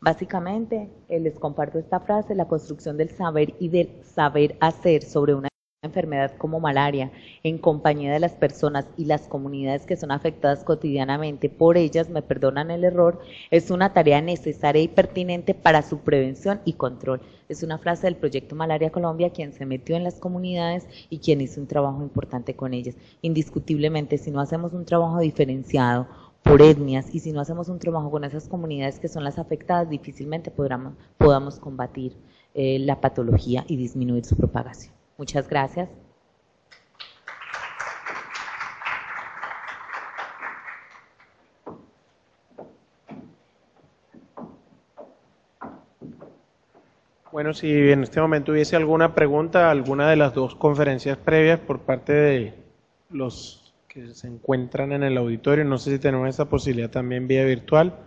Básicamente, les comparto esta frase: la construcción del saber y del saber hacer sobre una enfermedad como malaria, en compañía de las personas y las comunidades que son afectadas cotidianamente por ellas, me perdonan el error, es una tarea necesaria y pertinente para su prevención y control. Es una frase del Proyecto Malaria Colombia, quien se metió en las comunidades y quien hizo un trabajo importante con ellas. Indiscutiblemente, si no hacemos un trabajo diferenciado por etnias y si no hacemos un trabajo con esas comunidades que son las afectadas, difícilmente podamos combatir la patología y disminuir su propagación. Muchas gracias. Bueno, si en este momento hubiese alguna pregunta, alguna de las dos conferencias previas por parte de los que se encuentran en el auditorio, no sé si tenemos esa posibilidad también vía virtual.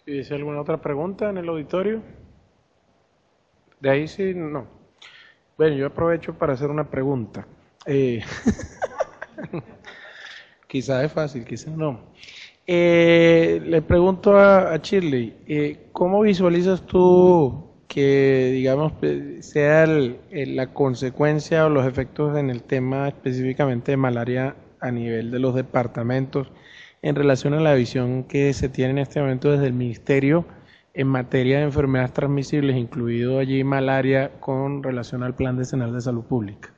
Si dice alguna otra pregunta en el auditorio. De ahí sí, no. Bueno, yo aprovecho para hacer una pregunta. Quizás es fácil, quizás no. Le pregunto a Shirley, ¿cómo visualizas tú que, digamos, sea la consecuencia o los efectos en el tema específicamente de malaria a nivel de los departamentos en relación a la visión que se tiene en este momento desde el Ministerio en materia de enfermedades transmisibles, incluido allí malaria, con relación al Plan Decenal de Salud Pública?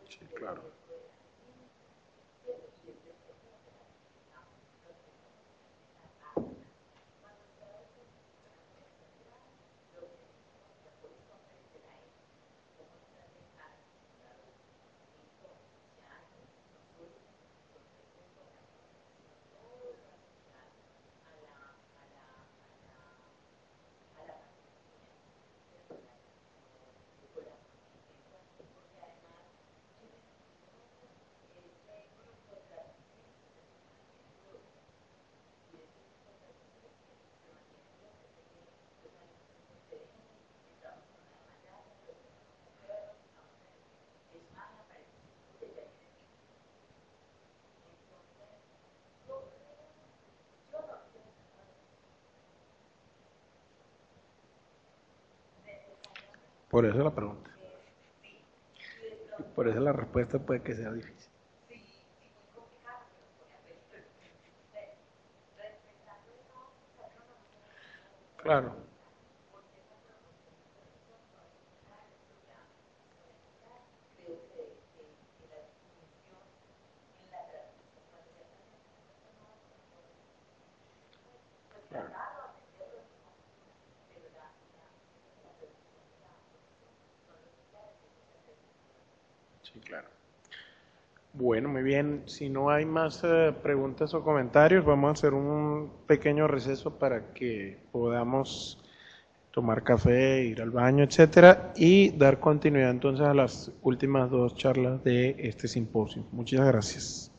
Sí, claro. Por eso la pregunta. Por eso la respuesta puede que sea difícil. Claro. Sí, claro. Bueno, muy bien. Si no hay más preguntas o comentarios, vamos a hacer un pequeño receso para que podamos tomar café, ir al baño, etcétera, y dar continuidad entonces a las últimas dos charlas de este simposio. Muchas gracias.